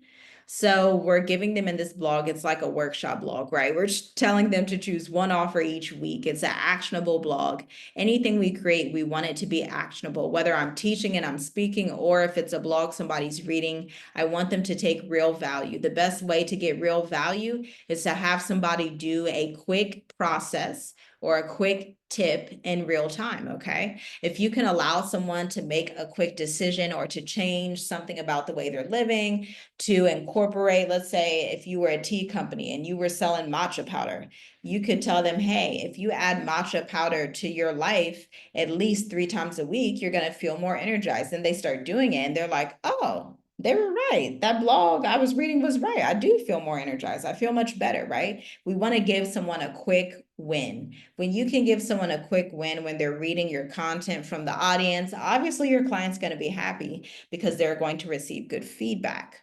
So we're giving them in this blog, it's like a workshop blog, right? We're just telling them to choose one offer each week. It's an actionable blog. Anything we create, we want it to be actionable, whether I'm teaching and I'm speaking, or if it's a blog somebody's reading, I want them to take real value. The best way to get real value is to have somebody do a quick process or a quick tip in real time, okay? If you can allow someone to make a quick decision or to change something about the way they're living, to incorporate, let's say if you were a tea company and you were selling matcha powder, you could tell them, hey, if you add matcha powder to your life at least 3 times a week, you're going to feel more energized. And they start doing it and they're like, oh, they were right. That blog I was reading was right. I do feel more energized. I feel much better, right? We want to give someone a quick win. When you can give someone a quick win when they're reading your content from the audience, obviously your client's going to be happy because they're going to receive good feedback.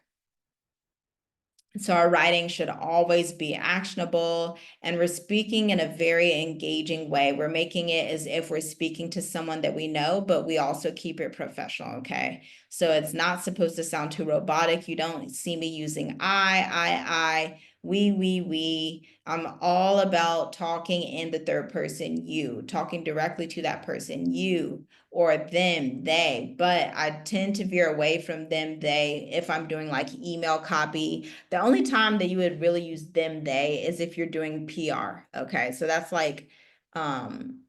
So our writing should always be actionable, and we're speaking in a very engaging way. We're making it as if we're speaking to someone that we know, but we also keep it professional, okay? So it's not supposed to sound too robotic. You don't see me using I, we. I'm all about talking in the third person, you, talking directly to that person, you, or them, they, but I tend to veer away from them, they, if I'm doing like email copy. The only time that you would really use them, they is if you're doing PR, okay? So that's like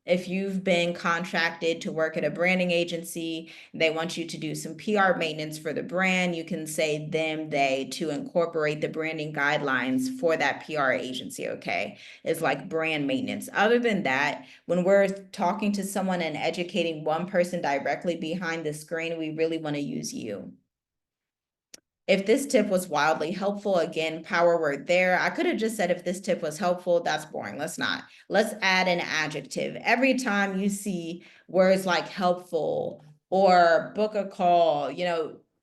If you've been contracted to work at a branding agency, they want you to do some PR maintenance for the brand, you can say them, they to incorporate the branding guidelines for that PR agency, okay? It's like brand maintenance. Other than that, when we're talking to someone and educating one person directly behind the screen, we really want to use you. If this tip was wildly helpful, again, power word there. I could have just said if this tip was helpful, that's boring. Let's not. Let's add an adjective. Every time you see words like helpful or book a call,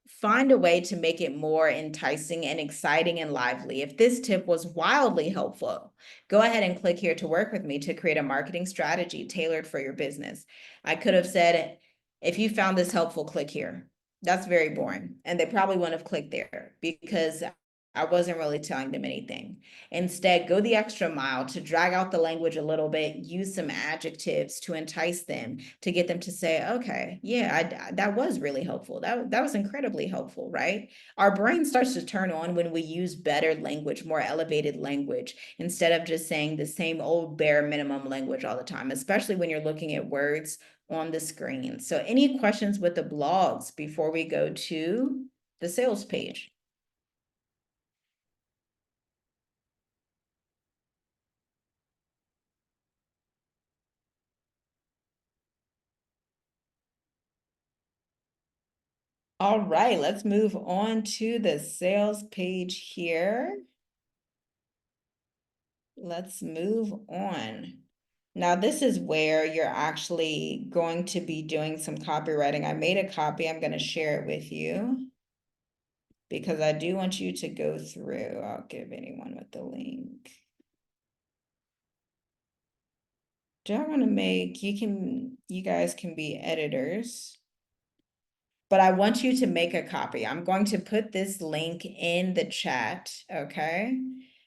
find a way to make it more enticing and exciting and lively. If this tip was wildly helpful, go ahead and click here to work with me to create a marketing strategy tailored for your business. I could have said, if you found this helpful, click here. That's very boring. And they probably wouldn't have clicked there because I wasn't really telling them anything. Instead, go the extra mile to drag out the language a little bit, use some adjectives to entice them, to get them to say, okay, yeah, that was really helpful. That was incredibly helpful, right? Our brain starts to turn on when we use better language, more elevated language, instead of just saying the same old bare minimum language all the time, especially when you're looking at words on the screen. So any questions with the blogs before we go to the sales page? All right, let's move on to the sales page here. Let's move on. Now, this is where you're actually going to be doing some copywriting. I made a copy. I'm going to share it with you because I do want you to go through. I'll give anyone with the link. Do I want to make, you guys can be editors, but I want you to make a copy. I'm going to put this link in the chat, okay?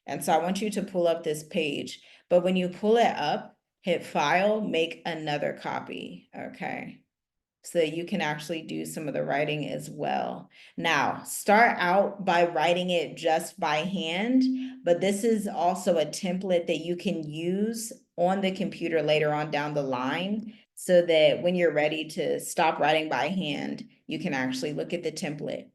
And so I want you to pull up this page, but when you pull it up, hit file, make another copy, okay? So that you can actually do some of the writing as well. Now, start out by writing it just by hand, but this is also a template that you can use on the computer later on down the line so that when you're ready to stop writing by hand, you can actually look at the template.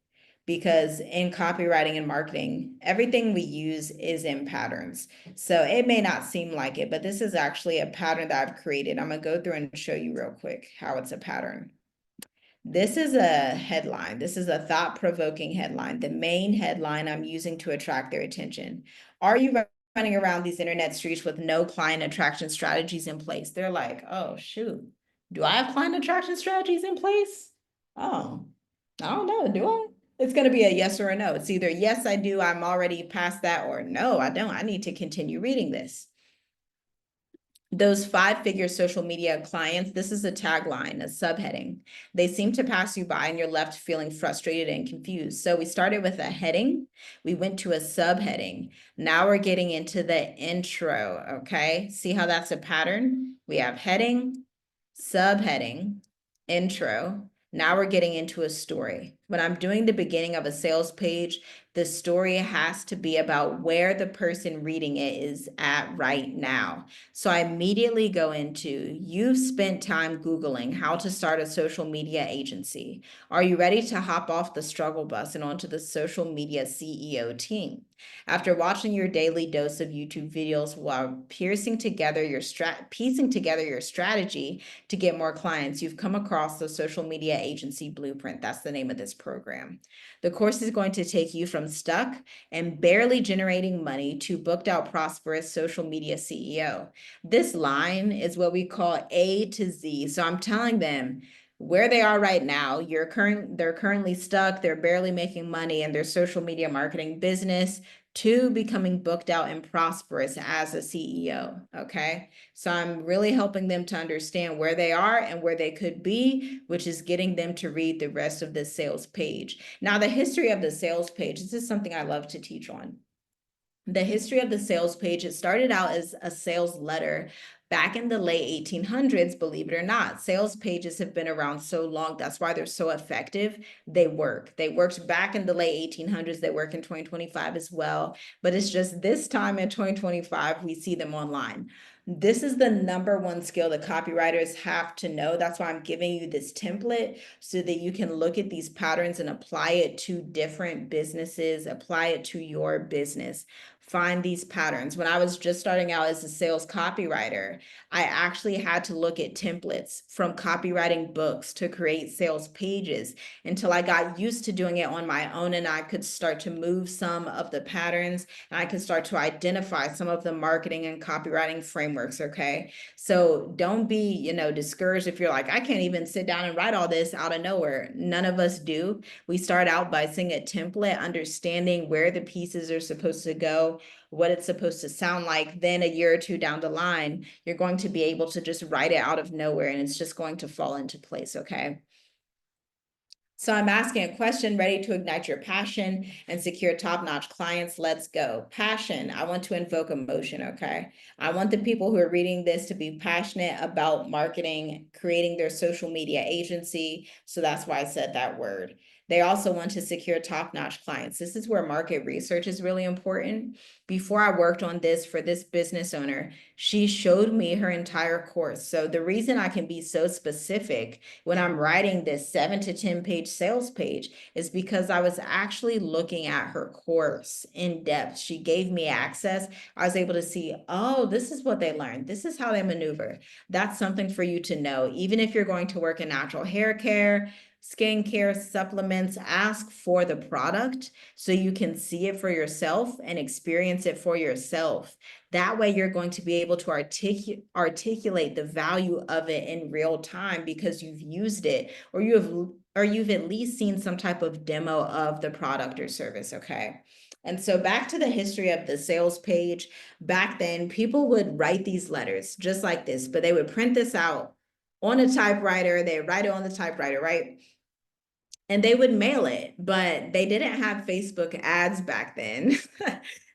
Because in copywriting and marketing, everything we use is in patterns. So it may not seem like it, but this is actually a pattern that I've created. I'm gonna go through and show you real quick how it's a pattern. This is a headline. This is a thought-provoking headline. The main headline I'm using to attract their attention. Are you running around these internet streets with no client attraction strategies in place? They're like, oh, shoot. Do I have client attraction strategies in place? Oh, I don't know. Do I? It's going to be a yes or a no. It's either yes, I do, I'm already past that, or no, I don't. I need to continue reading this. Those 5-figure social media clients, this is a tagline, a subheading. They seem to pass you by and you're left feeling frustrated and confused. So we started with a heading, we went to a subheading. Now we're getting into the intro, okay? See how that's a pattern? We have heading, subheading, intro. Now we're getting into a story. When I'm doing the beginning of a sales page, the story has to be about where the person reading it is at right now. So I immediately go into, you've spent time Googling how to start a social media agency. Are you ready to hop off the struggle bus and onto the social media CEO team? After watching your daily dose of YouTube videos while piecing together your strategy to get more clients, you've come across the social media agency blueprint. That's the name of this program. The course is going to take you from stuck and barely generating money to booked out prosperous social media CEO. This line is what we call A to Z. So I'm telling them where they are right now. They're currently stuck, they're barely making money in their social media marketing business, to becoming booked out and prosperous as a CEO, okay? So I'm really helping them to understand where they are and where they could be, which is getting them to read the rest of the sales page. Now, the history of the sales page, this is something I love to teach on. The history of the sales page, it started out as a sales letter back in the late 1800s, believe it or not. Sales pages have been around so long. That's why they're so effective. They work. They worked back in the late 1800s. They work in 2025 as well. But it's just this time in 2025, we see them online. This is the number one skill that copywriters have to know. That's why I'm giving you this template so that you can look at these patterns and apply it to different businesses, apply it to your business. Find these patterns. When I was just starting out as a sales copywriter, I actually had to look at templates from copywriting books to create sales pages until I got used to doing it on my own, and I could start to move some of the patterns, and I can start to identify some of the marketing and copywriting frameworks. Okay. So don't be, discouraged if you're like, I can't even sit down and write all this out of nowhere. None of us do. We start out by seeing a template, understanding where the pieces are supposed to go, what it's supposed to sound like. Then a year or two down the line, you're going to be able to just write it out of nowhere, and it's just going to fall into place. Okay. So I'm asking a question, ready to ignite your passion and secure top-notch clients. Let's go. Passion. I want to invoke emotion, okay? I want the people who are reading this to be passionate about marketing, creating their social media agency. So that's why I said that word. They also want to secure top-notch clients. This is where market research is really important. Before I worked on this for this business owner, she showed me her entire course. So the reason I can be so specific when I'm writing this 7 to 10 page sales page is because I was actually looking at her course in depth. She gave me access. I was able to see, oh, this is what they learned. This is how they maneuver. That's something for you to know. Even if you're going to work in natural hair care, skincare, supplements, ask for the product so you can see it for yourself and experience it for yourself. That way you're going to be able to articulate the value of it in real time because you've used it, or you've at least seen some type of demo of the product or service. Okay. And so back to the history of the sales page. Back then, people would write these letters just like this, but they would print this out on a typewriter. They write it on the typewriter, right? And they would mail it, but they didn't have Facebook ads back then.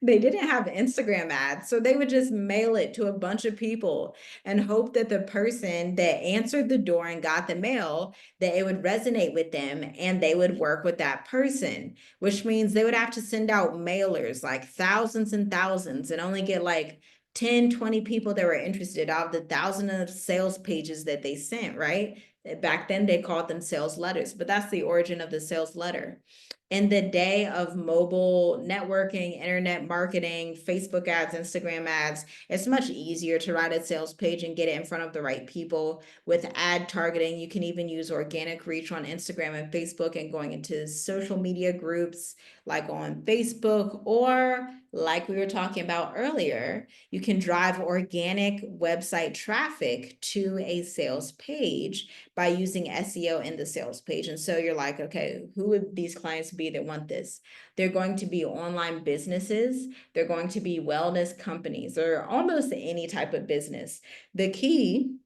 They didn't have Instagram ads. So they would just mail it to a bunch of people and hope that the person that answered the door and got the mail, that it would resonate with them and they would work with that person, which means they would have to send out mailers, like thousands and thousands, and only get like 10, 20 people that were interested out of the thousand of sales pages that they sent, right? Back then they called them sales letters, but that's the origin of the sales letter. In the day of mobile networking, internet marketing, Facebook ads, Instagram ads, it's much easier to write a sales page and get it in front of the right people. With ad targeting, you can even use organic reach on Instagram and Facebook and going into social media groups like on Facebook, or like we were talking about earlier, you can drive organic website traffic to a sales page by using SEO in the sales page. And so you're like, okay, who would these clients be that want this? They're going to be online businesses. They're going to be wellness companies, or almost any type of business. The key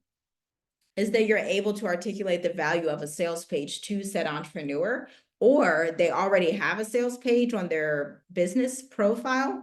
is that you're able to articulate the value of a sales page to said entrepreneur, or they already have a sales page on their business profile,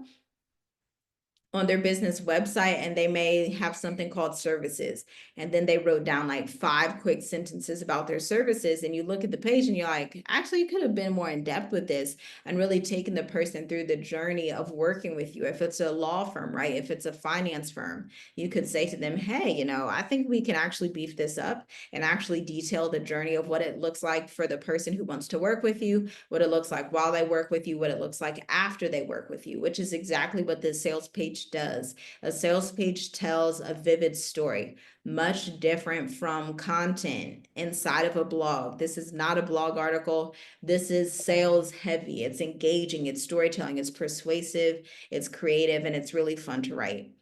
on their business website, and they may have something called services. And then they wrote down like 5 quick sentences about their services. And you look at the page and you're like, actually, you could have been more in depth with this and really taken the person through the journey of working with you. If it's a law firm, right? If it's a finance firm, you could say to them, hey, I think we can actually beef this up and actually detail the journey of what it looks like for the person who wants to work with you, what it looks like while they work with you, what it looks like after they work with you, which is exactly what the sales page does. A sales page tells a vivid story, much different from content inside of a blog. This is not a blog article. This is sales heavy. It's engaging, it's storytelling, it's persuasive, it's creative, and it's really fun to write.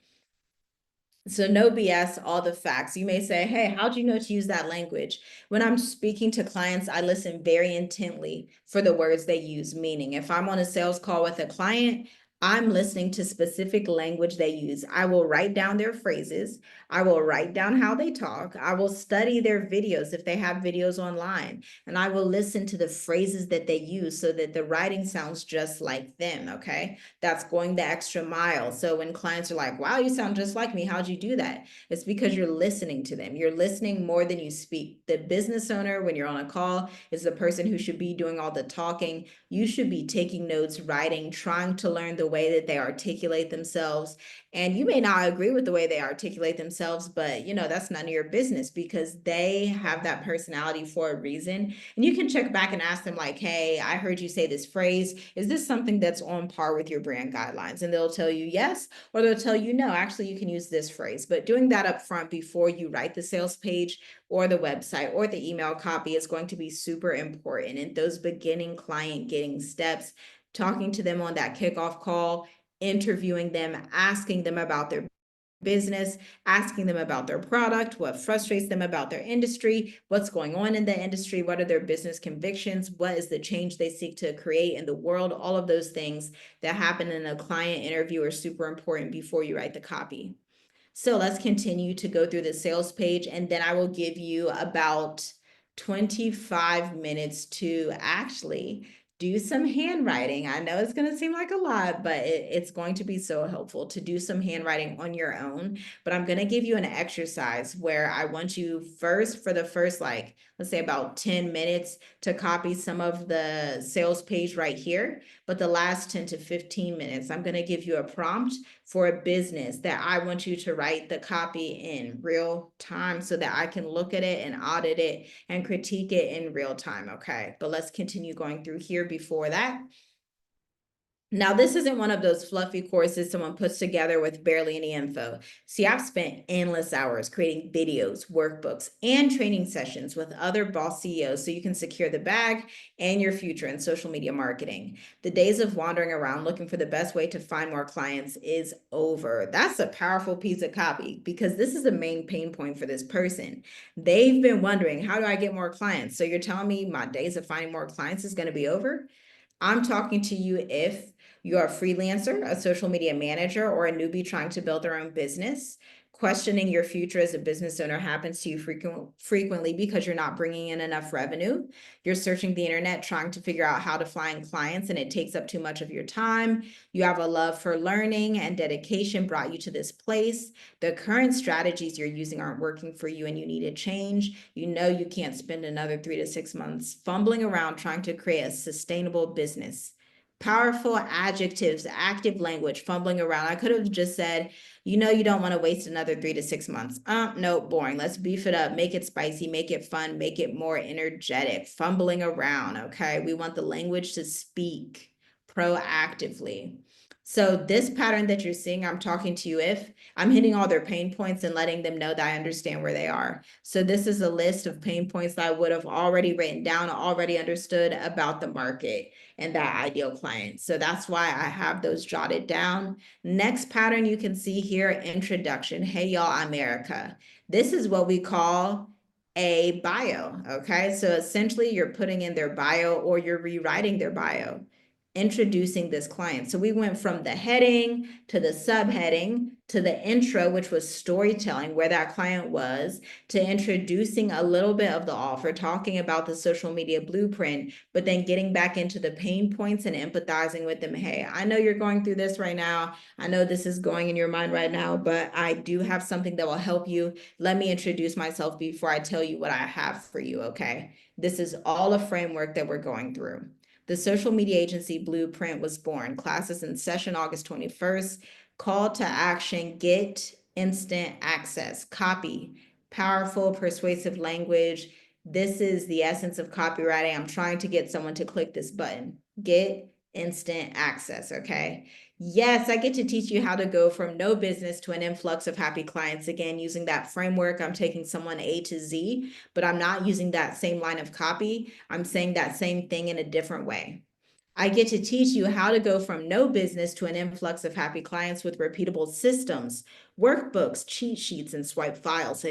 So no BS, all the facts. You may say, hey, how'd you know to use that language? When I'm speaking to clients, I listen very intently for the words they use. Meaning, if I'm on a sales call with a client, I'm listening to specific language they use. I will write down their phrases. I will write down how they talk. I will study their videos if they have videos online. And I will listen to the phrases that they use so that the writing sounds just like them, okay? That's going the extra mile. So when clients are like, wow, you sound just like me, how'd you do that? It's because you're listening to them. You're listening more than you speak. The business owner, when you're on a call, is the person who should be doing all the talking. You should be taking notes, writing, trying to learn the way that they articulate themselves. And you may not agree with the way they articulate themselves, but that's none of your business because they have that personality for a reason. And you can check back and ask them like, hey, I heard you say this phrase. Is this something that's on par with your brand guidelines? And they'll tell you yes, or they'll tell you no, actually you can use this phrase. But doing that up front before you write the sales page or the website or the email copy is going to be super important. And those beginning client getting steps, talking to them on that kickoff call, interviewing them, asking them about their business, asking them about their product, what frustrates them about their industry, what's going on in the industry, what are their business convictions, what is the change they seek to create in the world. All of those things that happen in a client interview are super important before you write the copy. So let's continue to go through the sales page, and then I will give you about 25 minutes to actually do some handwriting. I know it's going to seem like a lot, but it's going to be so helpful to do some handwriting on your own. But I'm going to give you an exercise where I want you first, for the first, like, let's say about 10 minutes, to copy some of the sales page right here. But the last 10 to 15 minutes, I'm going to give you a prompt for a business that I want you to write the copy in real time so that I can look at it and audit it and critique it in real time. Okay, but let's continue going through here before that. Now, this isn't one of those fluffy courses someone puts together with barely any info. See, I've spent endless hours creating videos, workbooks, and training sessions with other boss CEOs so you can secure the bag and your future in social media marketing. The days of wandering around looking for the best way to find more clients is over. That's a powerful piece of copy because this is the main pain point for this person. They've been wondering, how do I get more clients? So you're telling me my days of finding more clients is going to be over? I'm talking to you if you're a freelancer, a social media manager, or a newbie trying to build their own business. Questioning your future as a business owner happens to you frequently because you're not bringing in enough revenue. You're searching the internet trying to figure out how to find clients, and it takes up too much of your time. You have a love for learning, and dedication brought you to this place. The current strategies you're using aren't working for you, and you need a change. You know you can't spend another 3 to 6 months fumbling around trying to create a sustainable business. Powerful adjectives, active language, fumbling around. I could have just said, you don't want to waste another 3 to 6 months. No, boring. Let's beef it up, make it spicy, make it fun, make it more energetic. Fumbling around, okay? We want the language to speak proactively. So this pattern that you're seeing, I'm talking to you if I'm hitting all their pain points and letting them know that I understand where they are. So this is a list of pain points that I would have already written down, already understood about the market and that ideal client. So that's why I have those jotted down. Next pattern you can see here, introduction. Hey y'all, I'm Erica. This is what we call a bio, okay? So essentially you're putting in their bio or you're rewriting their bio, introducing this client. So we went from the heading to the subheading to the intro, which was storytelling, where that client was, to introducing a little bit of the offer, talking about the social media blueprint, but then getting back into the pain points and empathizing with them. Hey, I know you're going through this right now. I know this is going in your mind right now, but I do have something that will help you. Let me introduce myself before I tell you what I have for you, okay? This is all a framework that we're going through. The social media agency blueprint was born. Classes in session August 21st. Call to action, get instant access. Copy, powerful, persuasive language. This is the essence of copywriting. I'm trying to get someone to click this button. Get instant access, okay? Yes, I get to teach you how to go from no business to an influx of happy clients. Again, using that framework, I'm taking someone A to Z, but I'm not using that same line of copy. I'm saying that same thing in a different way. I get to teach you how to go from no business to an influx of happy clients with repeatable systems, workbooks, cheat sheets, and swipe files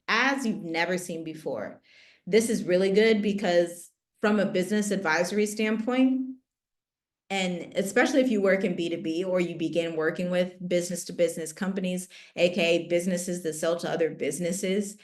as you've never seen before. This is really good because from a business advisory standpoint, and especially if you work in B2B or you begin working with business to business companies, aka businesses that sell to other businesses,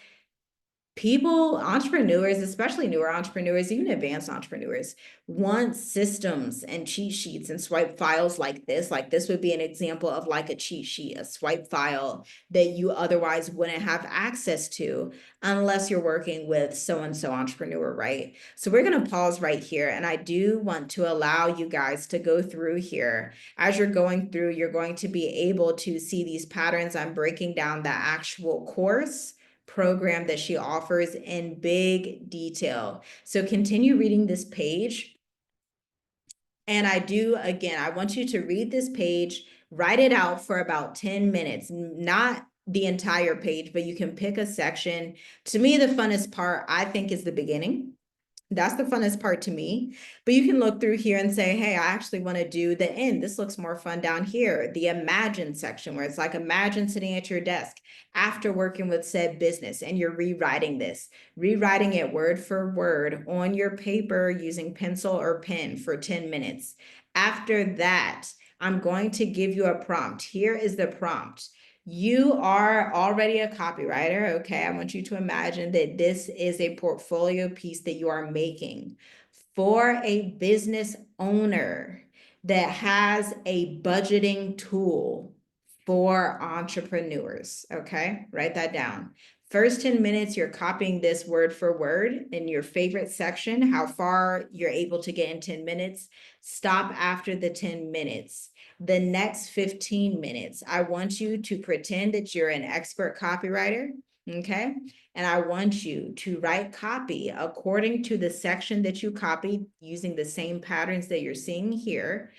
People, entrepreneurs, especially newer entrepreneurs, even advanced entrepreneurs, want systems and cheat sheets and swipe files like this. Like this would be an example of like a cheat sheet, a swipe file that you otherwise wouldn't have access to unless you're working with so-and-so entrepreneur, right? So we're going to pause right here. And I do want to allow you guys to go through here. As you're going through, you're going to be able to see these patterns. I'm breaking down the actual course program that she offers in big detail. So continue reading this page. And I want you to read this page, write it out for about 10 minutes, not the entire page, but you can pick a section. To me, the funnest part, I think, is the beginning. That's the funnest part to me. But you can look through here and say, hey, I actually want to do the end. This looks more fun down here. The imagine section, where it's like, imagine sitting at your desk after working with said business and you're rewriting it word for word on your paper using pencil or pen for 10 minutes. After that, I'm going to give you a prompt. Here is the prompt. You are already a copywriter, okay? I want you to imagine that this is a portfolio piece that you are making for a business owner that has a budgeting tool for entrepreneurs, okay? Write that down. First 10 minutes, you're copying this word for word in your favorite section, how far you're able to get in 10 minutes. Stop after the 10 minutes. The next 15 minutes, I want you to pretend that you're an expert copywriter, okay? And I want you to write copy according to the section that you copied using the same patterns that you're seeing here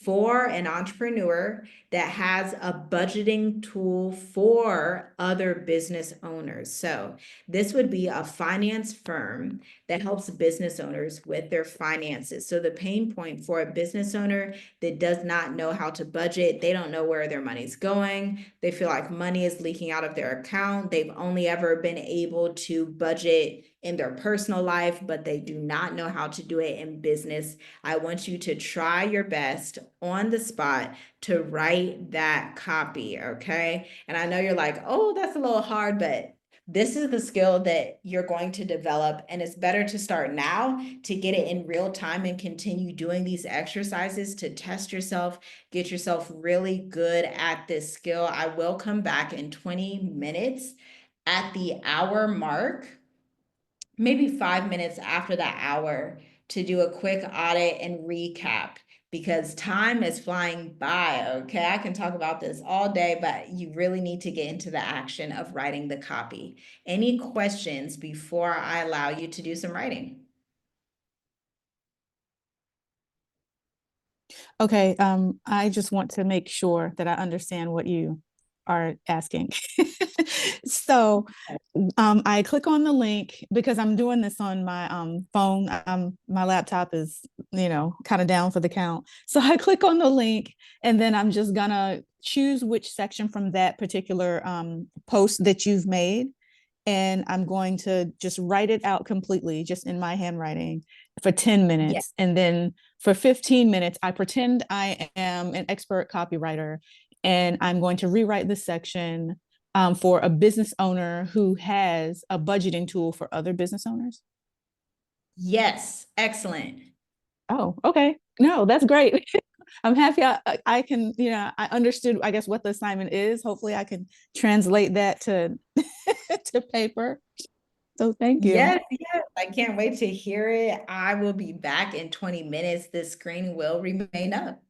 for an entrepreneur that has a budgeting tool for other business owners. So this would be a finance firm that helps business owners with their finances. So the pain point for a business owner that does not know how to budget, they don't know where their money's going. They feel like money is leaking out of their account. They've only ever been able to budget in their personal life, but they do not know how to do it in business. I want you to try your best on the spot to write that copy, okay? And I know you're like, oh, that's a little hard, but this is the skill that you're going to develop, and it's better to start now to get it in real time and continue doing these exercises to test yourself, get yourself really good at this skill. I will come back in 20 minutes at the hour mark, maybe 5 minutes after that hour, to do a quick audit and recap because time is flying by. Okay, I can talk about this all day, but you really need to get into the action of writing the copy. Any questions before I allow you to do some writing? Okay, I just want to make sure that I understand what you are asking. So, I click on the link because I'm doing this on my phone. My laptop is, kind of down for the count. So I click on the link and then I'm just gonna choose which section from that particular post that you've made. And I'm going to just write it out completely, just in my handwriting for 10 Yes. minutes. And then for 15 minutes, I pretend I am an expert copywriter and I'm going to rewrite this section for a business owner who has a budgeting tool for other business owners. Yes, excellent. Oh, okay. No, that's great. I'm happy I can, I understood, I guess, what the assignment is. Hopefully I can translate that to to paper. So thank you. Yes, yes, I can't wait to hear it. I will be back in 20 minutes. This screen will remain up.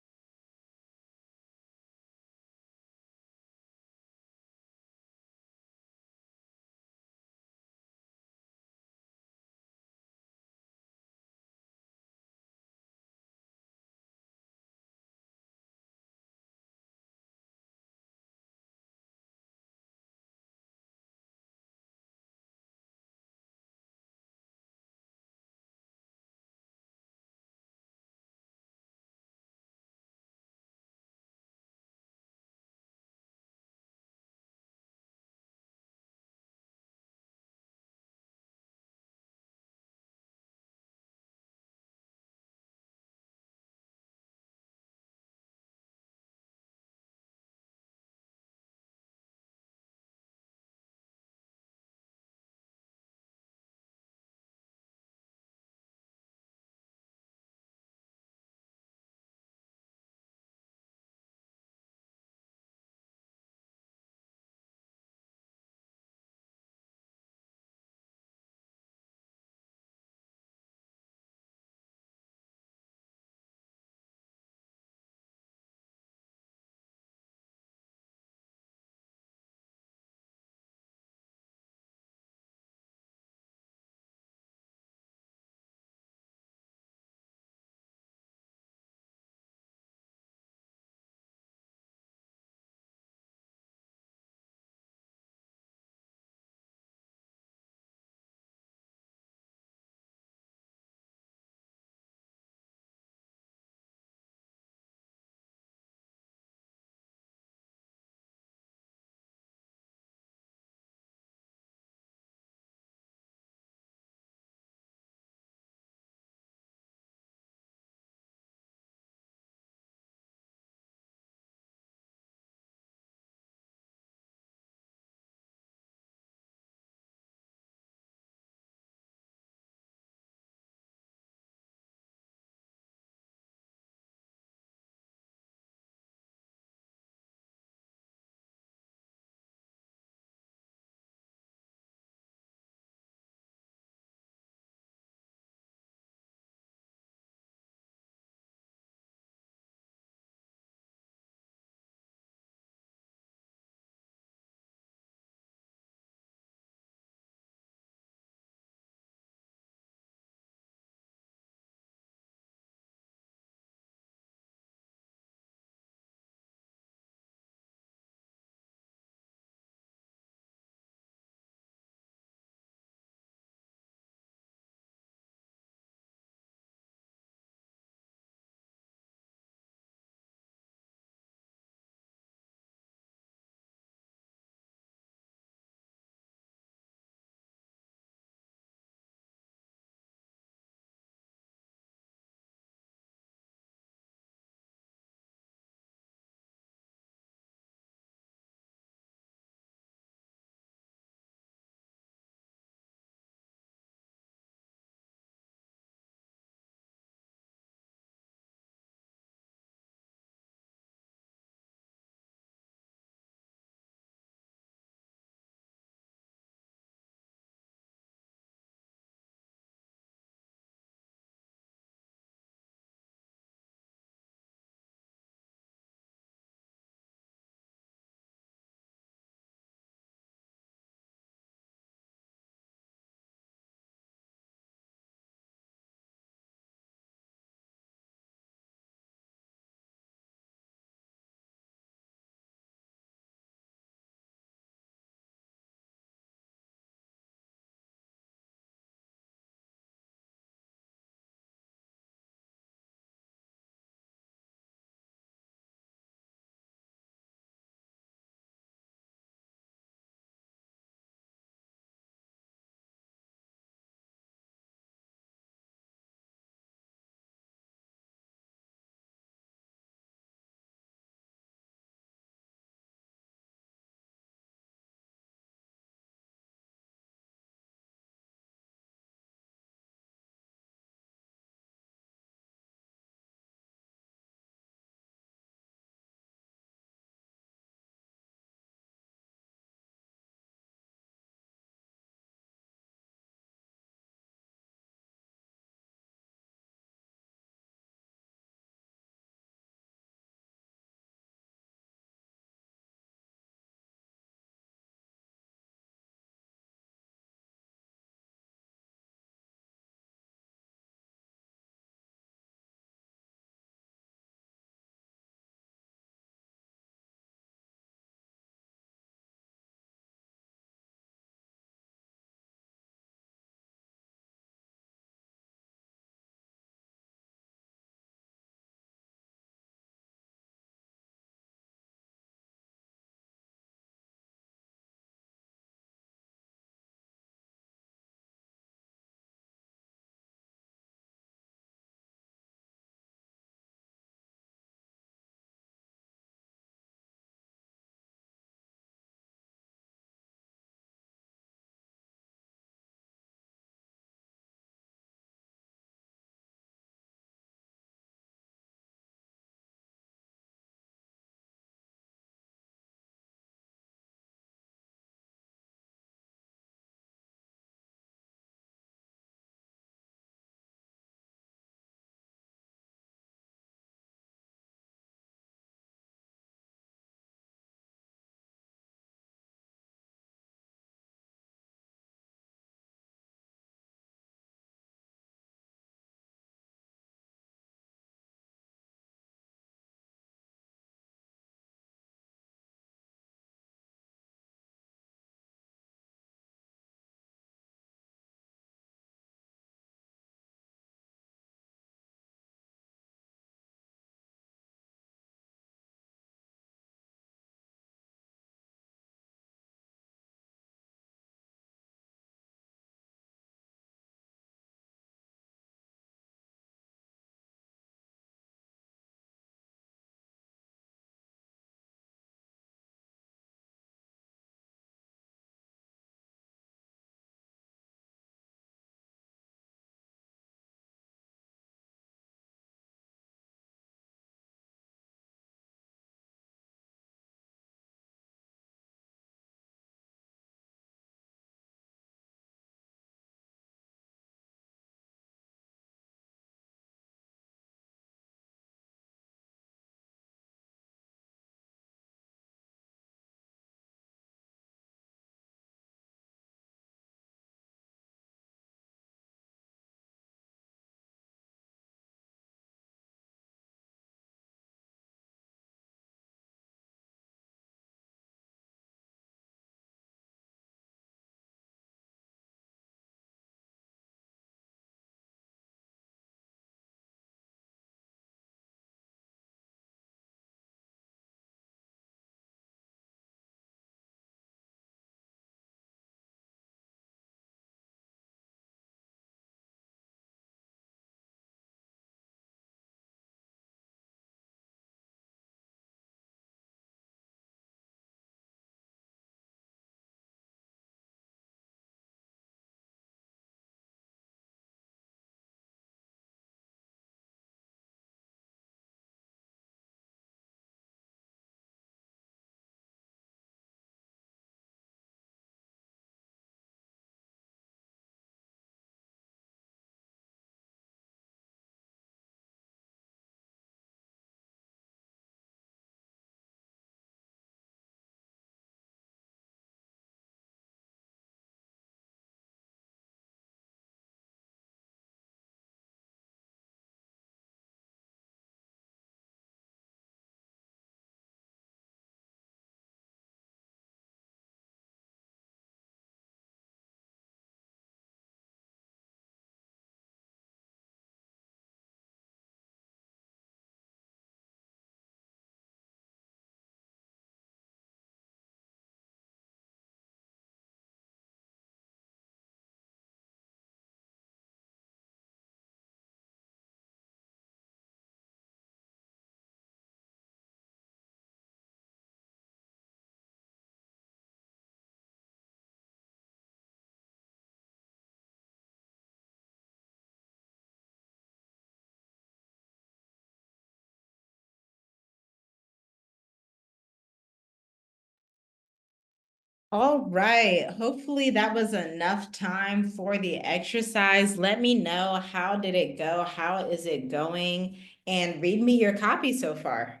All right. Hopefully that was enough time for the exercise. Let me know, how did it go? How is it going? And read me your copy so far.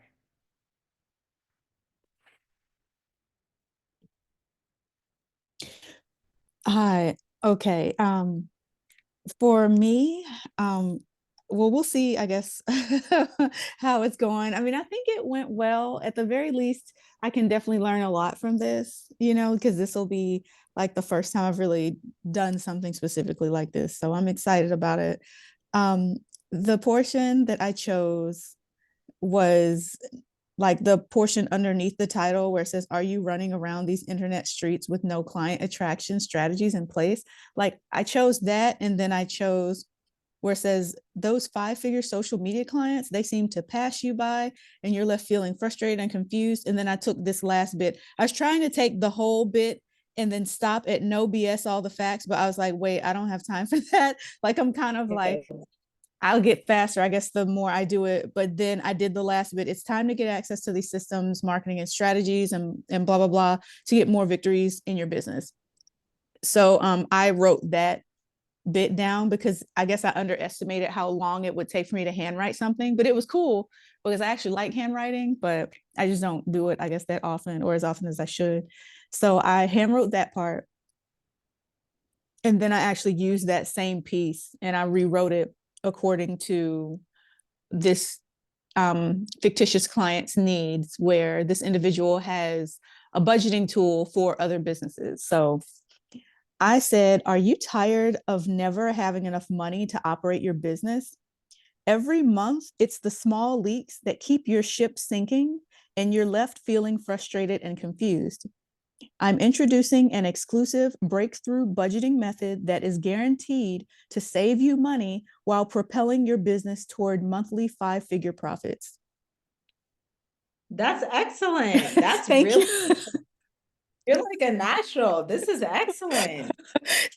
Hi. Okay. For me, well, we'll see, I guess, how it's going. I mean, I think it went well. At the very least, I can definitely learn a lot from this, because this will be like the first time I've really done something specifically like this. So I'm excited about it. Um, the portion that I chose was like the portion underneath the title where it says, "Are you running around these internet streets with no client attraction strategies in place?" Like I chose that. And then I chose where it says, "Those 5-figure social media clients, they seem to pass you by and you're left feeling frustrated and confused." And then I took this last bit. I was trying to take the whole bit and then stop at "no BS, all the facts." But I was like, wait, I don't have time for that. Like, I'm kind of like, I'll get faster, I guess, the more I do it. But then I did the last bit. "It's time to get access to these systems, marketing, and strategies, and blah, blah, blah, to get more victories in your business." So I wrote that bit down because I guess I underestimated how long it would take for me to handwrite something. But it was cool because I actually like handwriting, but I just don't do it, I guess, that often, or as often as I should. So I handwrote that part. And then I actually used that same piece and I rewrote it according to this fictitious client's needs, where this individual has a budgeting tool for other businesses. So I said, "Are you tired of never having enough money to operate your business? Every month, it's the small leaks that keep your ship sinking, and you're left feeling frustrated and confused. I'm introducing an exclusive breakthrough budgeting method that is guaranteed to save you money while propelling your business toward monthly 5-figure profits." That's excellent. That's Thank really, you. you're like a natural. This is excellent.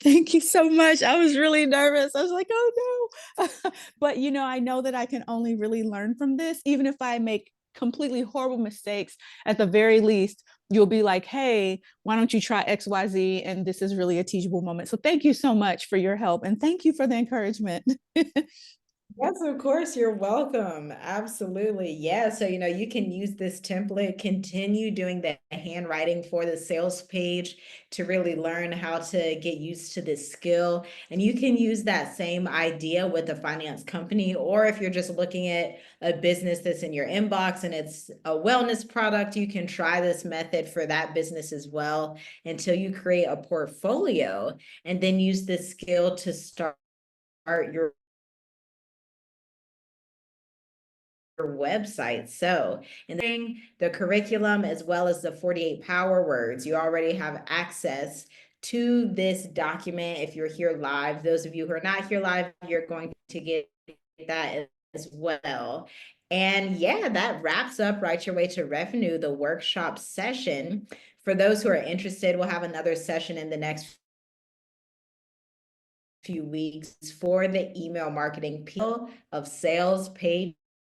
Thank you so much. I was really nervous. I was like, oh no. But I know that I can only really learn from this. Even if I make completely horrible mistakes, at the very least, you'll be like, "Hey, why don't you try XYZ?" And this is really a teachable moment. So thank you so much for your help. And thank you for the encouragement. Yes, of course, you're welcome. Absolutely. Yeah. So, you can use this template, continue doing the handwriting for the sales page to really learn how to get used to this skill. And you can use that same idea with a finance company, or if you're just looking at a business that's in your inbox and it's a wellness product, you can try this method for that business as well until you create a portfolio and then use this skill to start your website. So, in the curriculum as well as the 48 power words, you already have access to this document. If you're here live, those of you who are not here live, you're going to get that as well. And yeah, that wraps up Write Your Way to Revenue, the workshop session. For those who are interested, we'll have another session in the next few weeks for the email marketing of sales page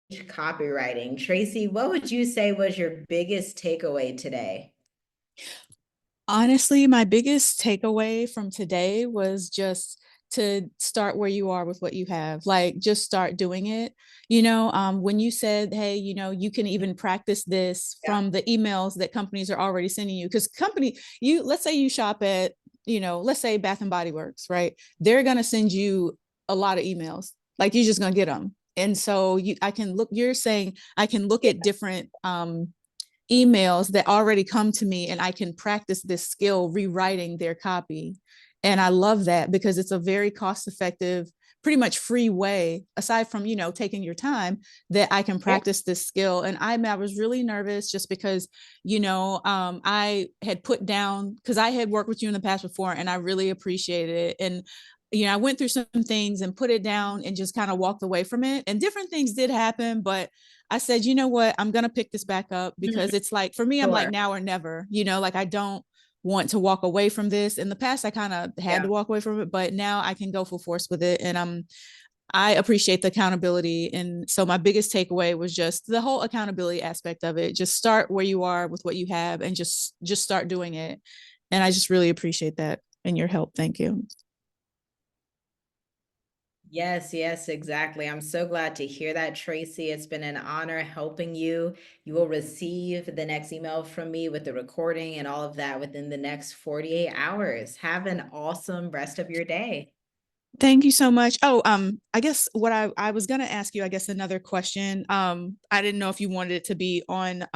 copywriting. Tracy, what would you say was your biggest takeaway today? Honestly, my biggest takeaway from today was just to start where you are with what you have. Like, just start doing it. When you said, "Hey, you can even practice this Yeah. from the emails that companies are already sending you," because let's say you shop at, let's say Bath and Body Works, right? They're gonna send you a lot of emails. Like, you're just gonna get them. And so I can look. You're saying I can look Yeah. at different emails that already come to me and I can practice this skill rewriting their copy. And I love that because it's a very cost effective, pretty much free way, aside from, taking your time, that I can Yeah. practice this skill. And I was really nervous just because, I had put down, because I had worked with you in the past before and I really appreciated it. And I went through some things and put it down and just kind of walked away from it. And different things did happen, but I said, "You know what? I'm going to pick this back up," Mhm. because it's like, for me, I'm like, Sure. now or never, like I don't want to walk away from this. In the past, I kind of had Yeah. to walk away from it, but now I can go full force with it. And I appreciate the accountability. And so my biggest takeaway was just the whole accountability aspect of it. Just start where you are with what you have and just start doing it. And I just really appreciate that and your help. Thank you. Yes, yes, exactly. I'm so glad to hear that, Tracy. It's been an honor helping you. You will receive the next email from me with the recording and all of that within the next 48 hours. Have an awesome rest of your day. Thank you so much. Oh, I guess what I was gonna ask you, I guess another question. I didn't know if you wanted it to be on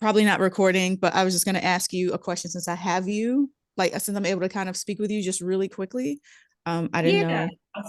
probably not recording, but I was just gonna ask you a question since I have you, like since I'm able to kind of speak with you just really quickly. I didn't Yeah. know.